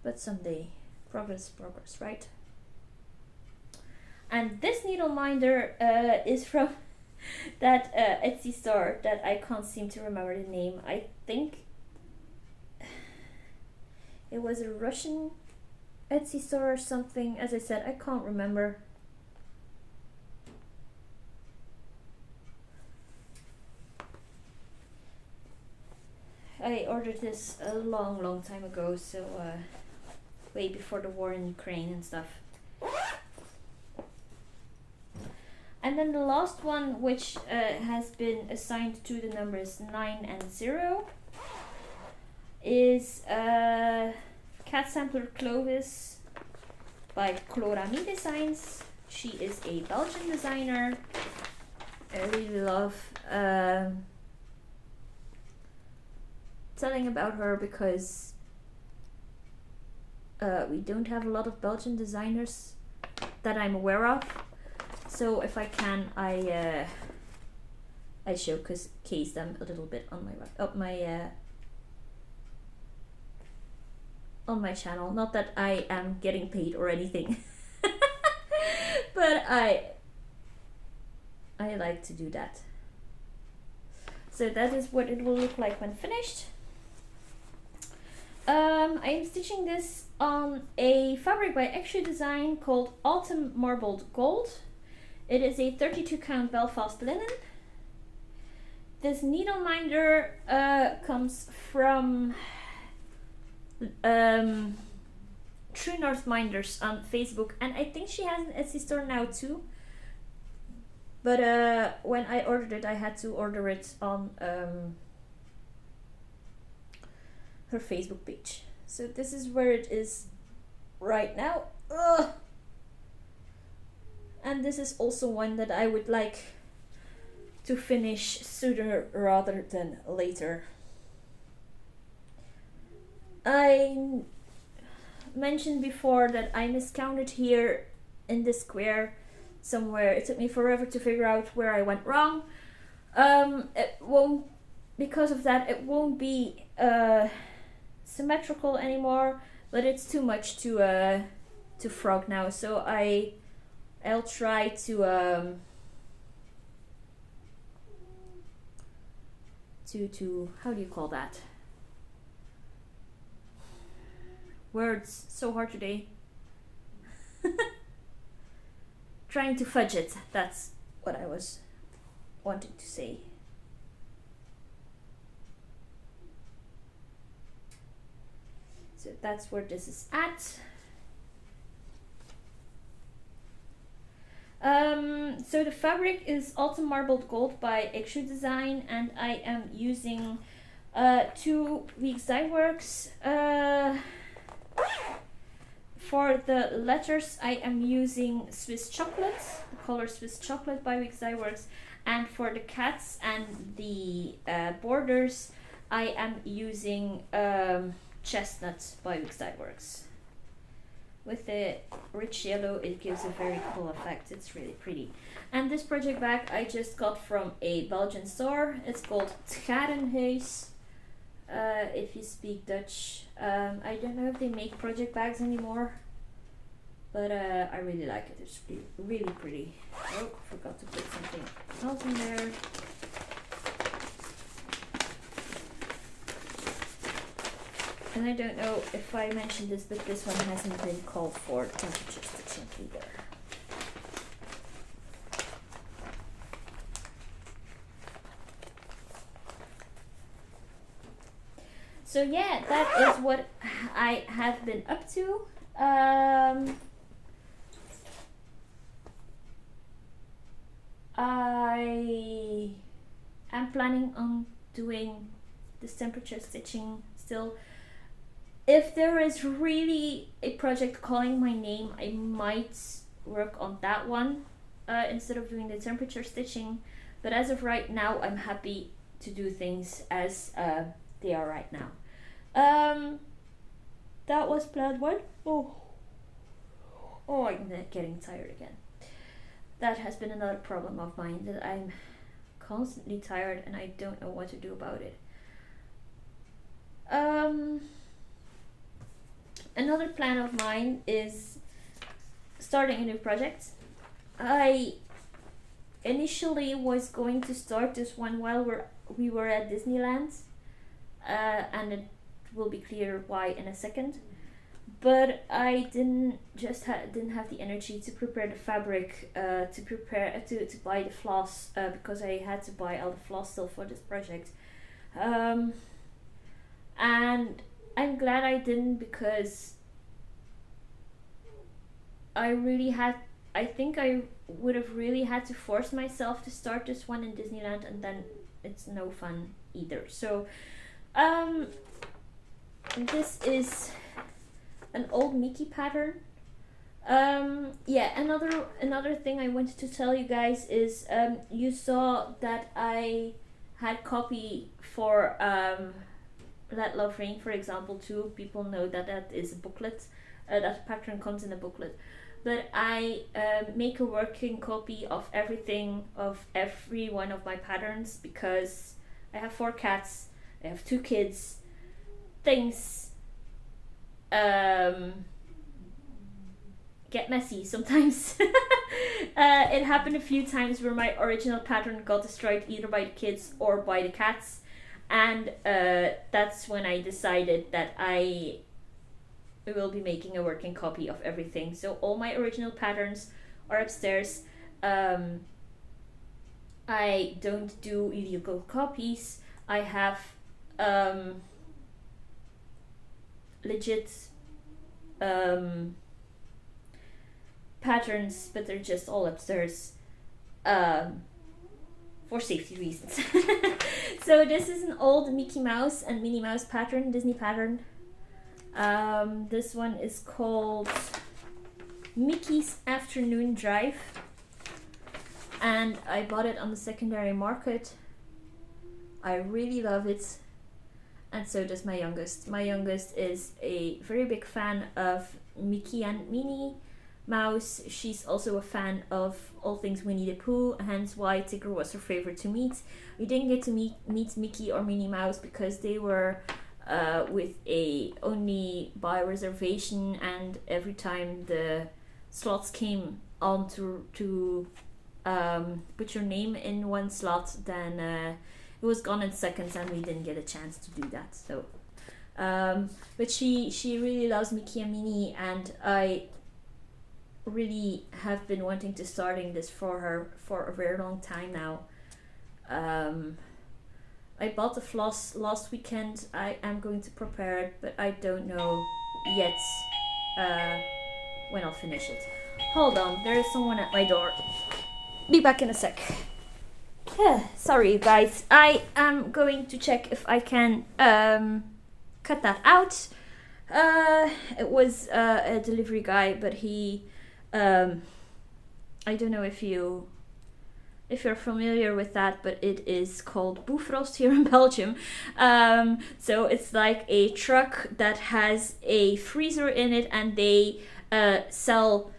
but someday. Progress, right? And this needle minder is from that Etsy store that I can't seem to remember the name. I think it was a Russian Etsy store or something. As I said, I can't remember. I ordered this a long time ago, so way before the war in Ukraine and stuff. And then the last one, which has been assigned to the numbers 9 and 0, is Cat Sampler Clovis by Clorami Designs. She is a Belgian designer. I really love telling about her because we don't have a lot of Belgian designers that I'm aware of. So if I can, I showcase them a little bit on my channel. Not that I am getting paid or anything, but I like to do that. So that is what it will look like when finished. I am stitching this on a fabric by Extra Design called Autumn Marbled Gold. It is a 32 count Belfast linen. This needle minder comes from True North Minders on Facebook, and I think she has an Etsy store now too. But when I ordered it, I had to order it on her Facebook page. So this is where it is right now. Ugh. And this is also one that I would like to finish sooner rather than later. I mentioned before that I miscounted here in this square somewhere. It took me forever to figure out where I went wrong. Because of that, it won't be symmetrical anymore, but it's too much to frog now. So I'll try to how do you call that? Words so hard today. Trying to fudge it. That's what I was wanting to say. So that's where this is at. So the fabric is Autumn Marbled Gold by Extra Design, and I am using 2 weeks dye works. For the letters, I am using Swiss Chocolate, the color Swiss Chocolate by Weeks Dye Works, and for the cats and the borders, I am using chestnut by Wix Works. With the rich yellow, it gives a very cool effect. It's really pretty. And this project bag I just got from a Belgian store. It's called Scharenhuis, if you speak Dutch. I don't know if they make project bags anymore, but I really like it. It's really pretty. Oh, forgot to put something else in there. And I don't know if I mentioned this, but this one hasn't been called for temperature stitching either. So yeah, that is what I have been up to. I am planning on doing this temperature stitching still. If there is really a project calling my name, I might work on that one instead of doing the temperature stitching. But as of right now, I'm happy to do things as they are right now. That was plan one. Oh, I'm getting tired again. That has been another problem of mine, that I'm constantly tired and I don't know what to do about it. Another plan of mine is starting a new project. I initially was going to start this one while we were at Disneyland, and it will be clear why in a second. But I didn't have the energy to prepare the fabric, to buy the floss, because I had to buy all the floss still for this project. And I'm glad I didn't, because I think I would have really had to force myself to start this one in Disneyland, and then it's no fun either. So this is an old Mickey pattern. Another thing I wanted to tell you guys is you saw that I had copy for Let Love Rain, for example, too. People know that is a booklet. That pattern comes in a booklet. But I make a working copy of every one of my patterns, because I have 4 cats, I have 2 kids, things get messy sometimes. It happened a few times where my original pattern got destroyed either by the kids or by the cats, and that's when I decided that I will be making a working copy of everything. So all my original patterns are upstairs. I don't do illegal copies. I have legit patterns, but they're just all upstairs for safety reasons. So this is an old Mickey Mouse and Minnie Mouse pattern, Disney pattern. This one is called Mickey's Afternoon Drive, and I bought it on the secondary market. I really love it, and so does my youngest. My youngest is a very big fan of Mickey and Minnie Mouse. She's also a fan of all things Winnie the Pooh, hence why Tigger was her favorite to meet. We didn't get to meet Mickey or Minnie Mouse because they were with only by reservation, and every time the slots came on to put your name in one slot, then it was gone in seconds and we didn't get a chance to do that. So but she really loves Mickey and Minnie, and I really have been wanting to starting this for her for a very long time now. I bought the floss last weekend. I am going to prepare it, but I don't know yet when I'll finish it. Hold on, there is someone at my door. Be back in a sec. Sorry, you guys. I am going to check if I can cut that out. It was a delivery guy, but he I don't know if if you're familiar with that, but it is called Bofrost here in Belgium. So it's like a truck that has a freezer in it, and they sell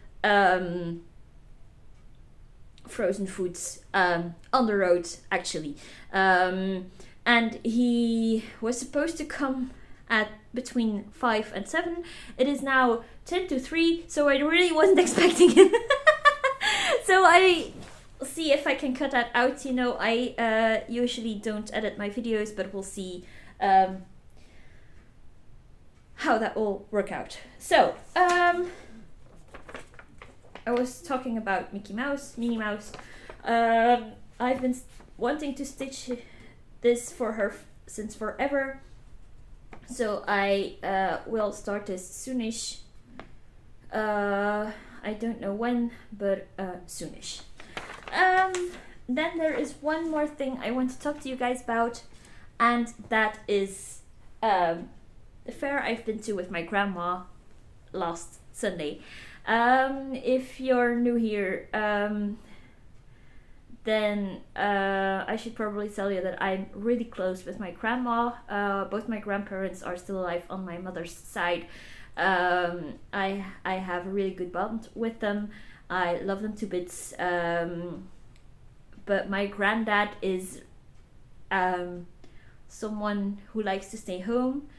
frozen foods on the road, actually. And he was supposed to come at between 5 and 7. It is now 10 to 3, so I really wasn't expecting him. So I see if I can cut that out. You know, I usually don't edit my videos, but we'll see how that will work out. So, I was talking about Minnie Mouse. I've been wanting to stitch this for her since forever. So I will start this soonish. I don't know when, but soonish. Then there is one more thing I want to talk to you guys about, and that is the fair I've been to with my grandma last Sunday. If you're new here, then I should probably tell you that I'm really close with my grandma. Both my grandparents are still alive on my mother's side. I have a really good bond with them. I love them to bits. But my granddad is someone who likes to stay home,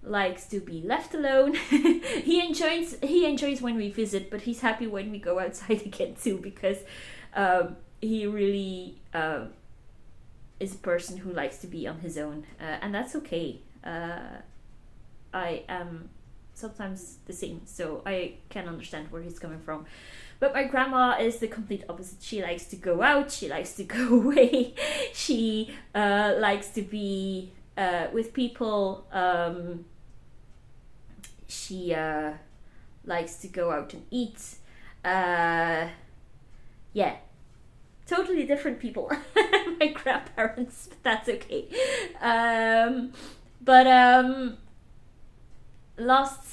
likes to be left alone. He enjoys when we visit, but he's happy when we go outside again too, because he really is a person who likes to be on his own, and that's okay. I am sometimes the same, so I can understand where he's coming from. But my grandma is the complete opposite. She likes to go out, she likes to go away, she likes to be with people, she likes to go out and eat. Yeah, totally different people. My grandparents, but that's okay. But last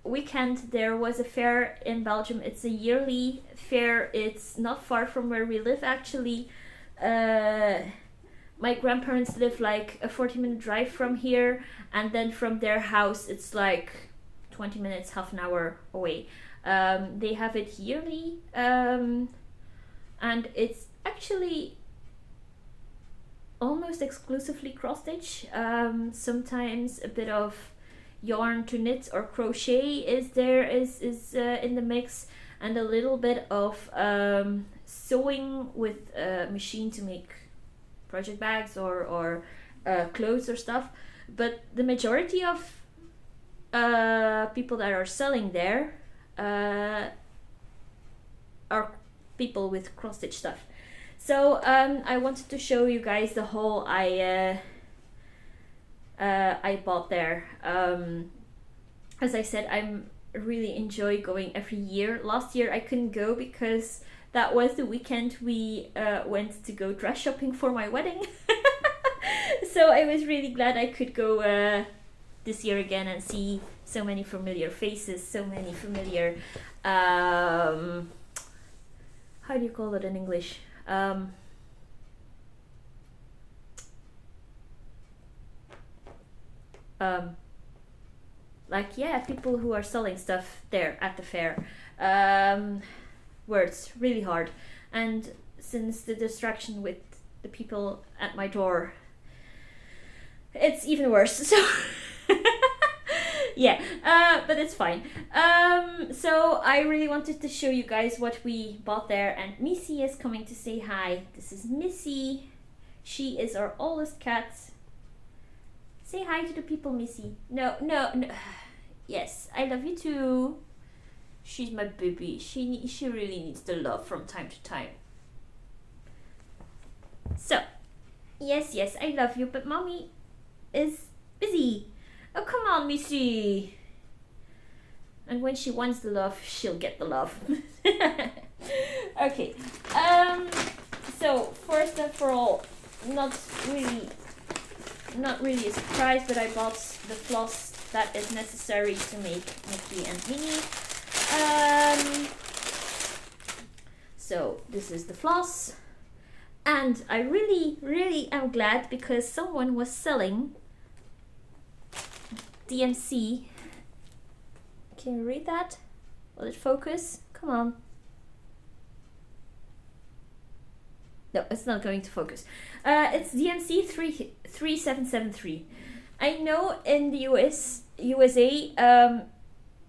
weekend there was a fair in Belgium. It's a yearly fair. It's not far from where we live, actually. My grandparents live like a 40-minute drive from here, and then from their house it's like 20 minutes, half an hour away. They have it yearly, and it's actually almost exclusively cross stitch. Sometimes a bit of yarn to knit or crochet is in the mix, and a little bit of sewing with a machine to make project bags or clothes or stuff. But the majority of people that are selling there are people with cross stitch stuff. So I wanted to show you guys the haul I bought there. As I said, I'm really enjoy going every year. Last year I couldn't go because that was the weekend we went to go dress shopping for my wedding. So I was really glad I could go this year again and see so many familiar faces, so many familiar how do you call it in English? Like, yeah, people who are selling stuff there at the fair. Words, really hard. And since the distraction with the people at my door, it's even worse. So yeah, but it's fine. So I really wanted to show you guys what we bought there, and Missy is coming to say hi. This is Missy. She is our oldest cat. Say hi to the people, Missy. No. Yes, I love you too. She's my baby. She really needs the love from time to time. So, yes, I love you, but mommy is busy. Oh, come on, Missy. And when she wants the love, she'll get the love. Okay. So first and for all, not really a surprise, but I bought the floss that is necessary to make Mickey and Minnie. So this is the floss. And I really, really am glad because someone was selling DMC. Can you read that? Will it focus? Come on. No, it's not going to focus. It's DMC 3773. I know in the USA,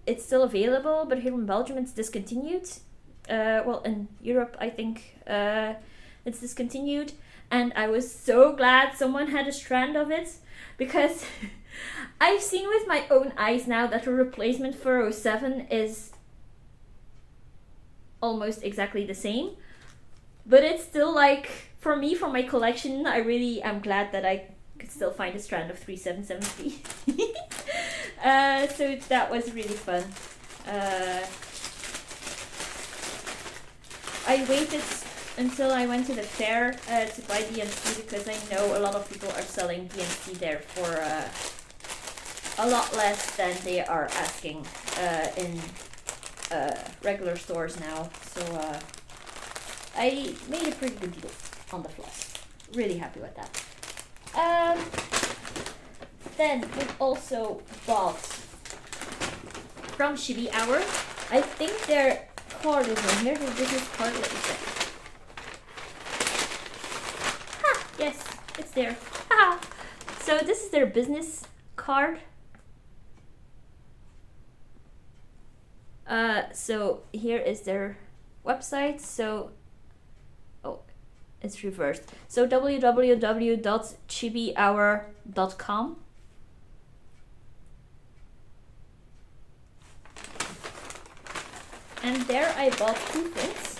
it's still available, but here in Belgium it's discontinued. Well, in Europe, I think it's discontinued. And I was so glad someone had a strand of it, because I've seen with my own eyes now that the replacement for 07 is almost exactly the same. But it's still like, for me, for my collection, I really am glad that I could still find a strand of 3773. So that was really fun. I waited until I went to the fair to buy DMC because I know a lot of people are selling DMC there for a lot less than they are asking in regular stores now. So I made a pretty good deal on the floss. Really happy with that. Then we also bought from Chibi Hour. I think their card is in here. The business card, let me check. Ha! Yes, it's there. Ha! So this is their business card. So here is their website. So it's reversed. So www.chibihour.com. And there I bought two things.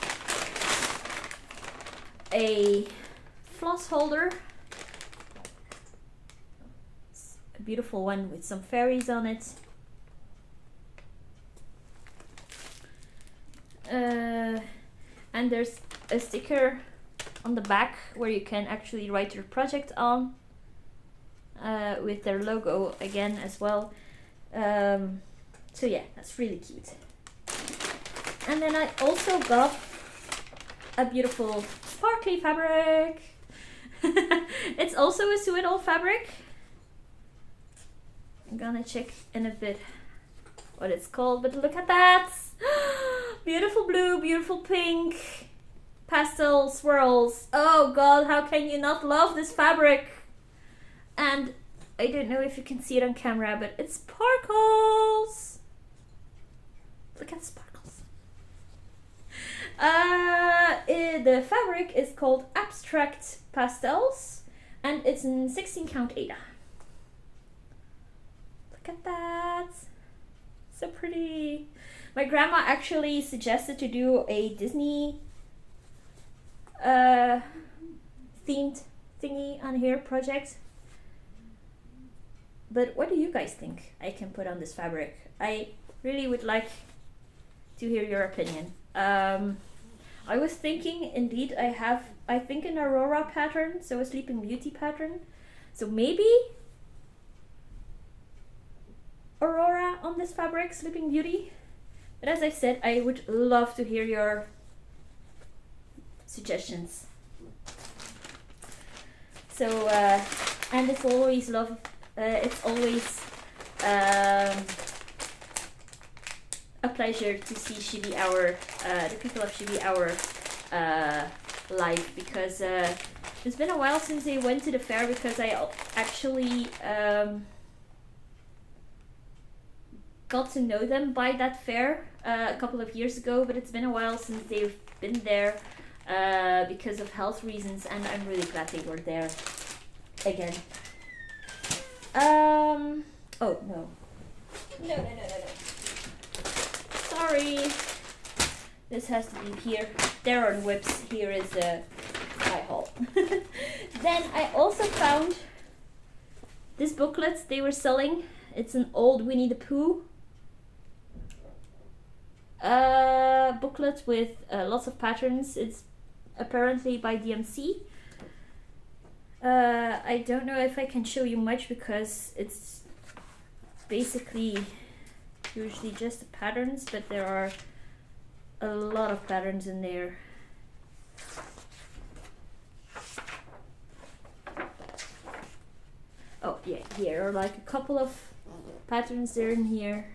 A floss holder. It's a beautiful one with some fairies on it. And there's a sticker on the back where you can actually write your project on with their logo again as well. So yeah, that's really cute. And then I also got a beautiful sparkly fabric. It's also a suicidal fabric. I'm gonna check in a bit what it's called, but look at that! Beautiful blue, beautiful pink, pastel swirls. Oh god, how can you not love this fabric? And I don't know if you can see it on camera, but it sparkles. Look at the sparkles. The fabric is called Abstract Pastels, and it's in 16 count Aida. Look at that. So pretty. My grandma actually suggested to do a Disney themed thingy on here project. But what do you guys think I can put on this fabric? I really would like to hear your opinion. I was thinking, indeed, I think an Aurora pattern, so a Sleeping Beauty pattern. So maybe Aurora on this fabric, Sleeping Beauty. But as I said, I would love to hear your suggestions. So, and it's always a pleasure to see Chibi Hour, the people of Chibi Hour live, because it's been a while since I went to the fair, because I actually got to know them by that fair a couple of years ago, but it's been a while since they've been there because of health reasons, and I'm really glad they were there again. Oh no. No. Sorry. This has to be here. There are the whips. Here is the high haul. Then I also found this booklet they were selling. It's an old Winnie the Pooh booklet with lots of patterns. It's apparently by DMC. I don't know if I can show you much because it's basically usually just the patterns, but there are a lot of patterns in there. here are like a couple of patterns there and here.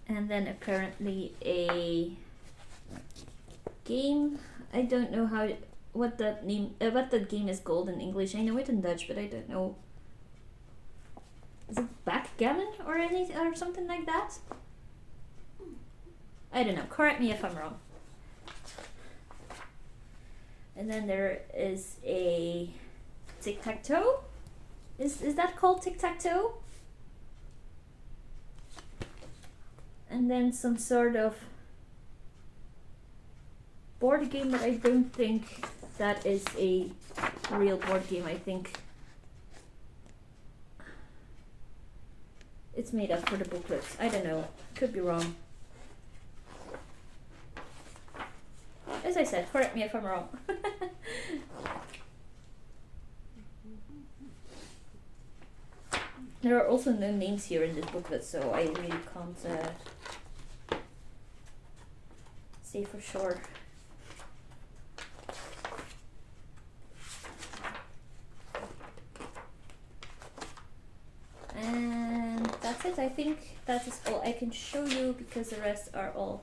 And then apparently a game. I don't know what that game is called in English. I know it in Dutch, but I don't know. Is it backgammon or anything or something like that? I don't know. Correct me if I'm wrong. And then there is a tic-tac-toe. Is that called tic-tac-toe? And then some sort of board game, but I don't think that is a real board game. I think it's made up for the booklets. I don't know. Could be wrong. As I said, correct me if I'm wrong. There are also no names here in this booklet, so I really can't say for sure. And that's it. I think that is all I can show you because the rest are all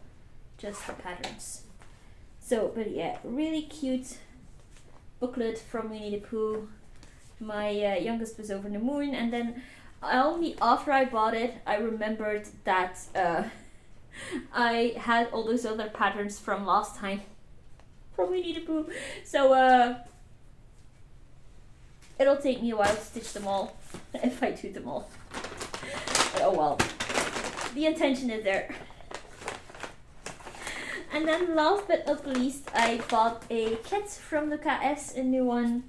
just the patterns. So, but yeah, really cute booklet from Winnie the Pooh. My youngest was over the moon, and then only after I bought it, I remembered that I had all those other patterns from last time from Winnie the Pooh. So it'll take me a while to stitch them all, if I do them all. But oh well, the intention is there. And then last but not least, I bought a kit from the KS, a new one.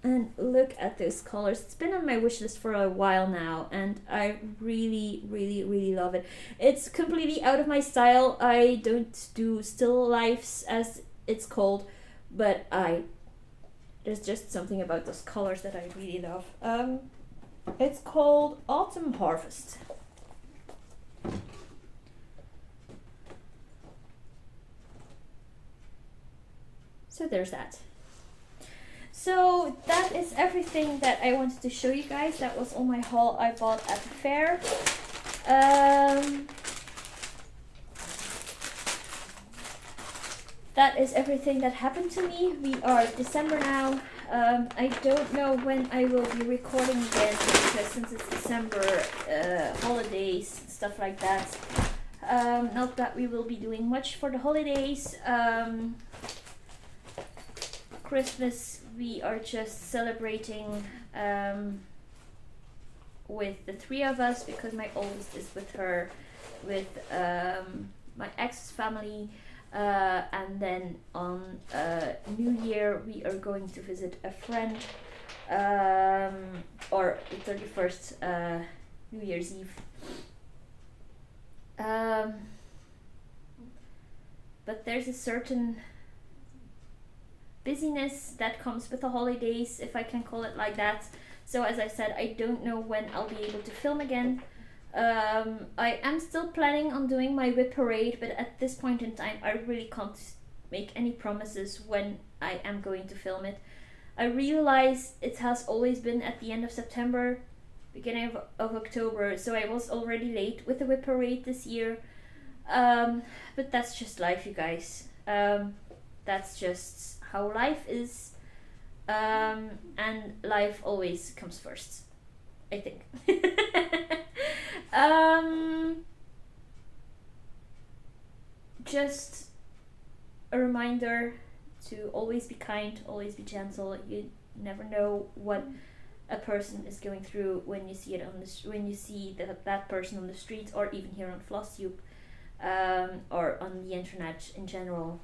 And look at those colors. It's been on my wish list for a while now, and I really, really, really love it. It's completely out of my style. I don't do still lifes, as it's called, but there's just something about those colors that I really love. It's called Autumn Harvest. So there's that. So that is everything that I wanted to show you guys. That was all my haul I bought at the fair. That is everything that happened to me. We are December now. I don't know when I will be recording again because since it's December, holidays, stuff like that. Not that we will be doing much for the holidays. Christmas, we are just celebrating with the three of us because my oldest is with my ex's family, and then on New Year we are going to visit a friend, or the 31st, New Year's Eve. But there's a certain busyness that comes with the holidays, if I can call it like that. So as I said, I don't know when I'll be able to film again. I am still planning on doing my whip parade, but at this point in time I really can't make any promises when I am going to film it. I realize it has always been at the end of September, beginning of October, so I was already late with the whip parade this year. But that's just life, you guys. That's just how life is, and life always comes first, I think. Just a reminder to always be kind, always be gentle. You never know what a person is going through when you see it when you see that person on the street, or even here on Flosstube, or on the internet in general.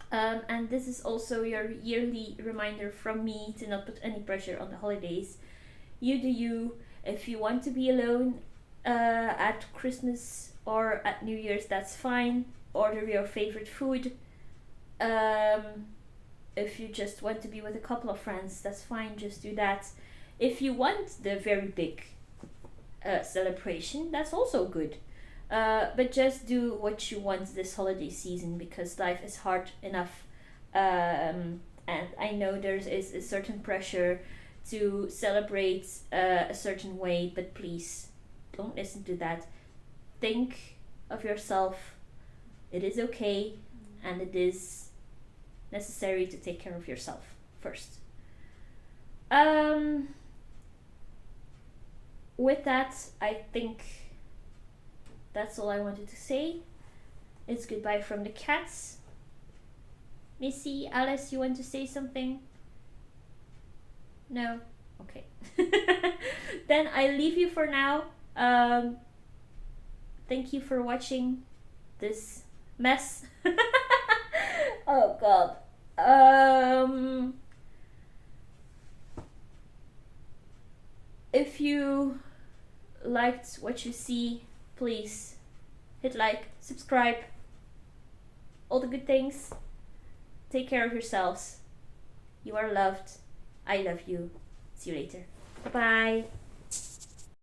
And this is also your yearly reminder from me to not put any pressure on the holidays. You do you. If you want to be alone at Christmas or at New Year's, that's fine. Order your favorite food. If you just want to be with a couple of friends, that's fine, just do that. If you want the very big celebration, that's also good. But just do what you want this holiday season, because life is hard enough. And I know there is a certain pressure to celebrate a certain way, but please don't listen to that. Think of yourself. It is okay, and it is necessary to take care of yourself first. With that, I think that's all I wanted to say. It's goodbye from the cats. Missy, Alice, you want to say something? No? Okay. Then I leave you for now. Thank you for watching this mess. Oh god. If you liked what you see, please hit like, subscribe, all the good things. Take care of yourselves. You are loved. I love you. See you later. Bye bye.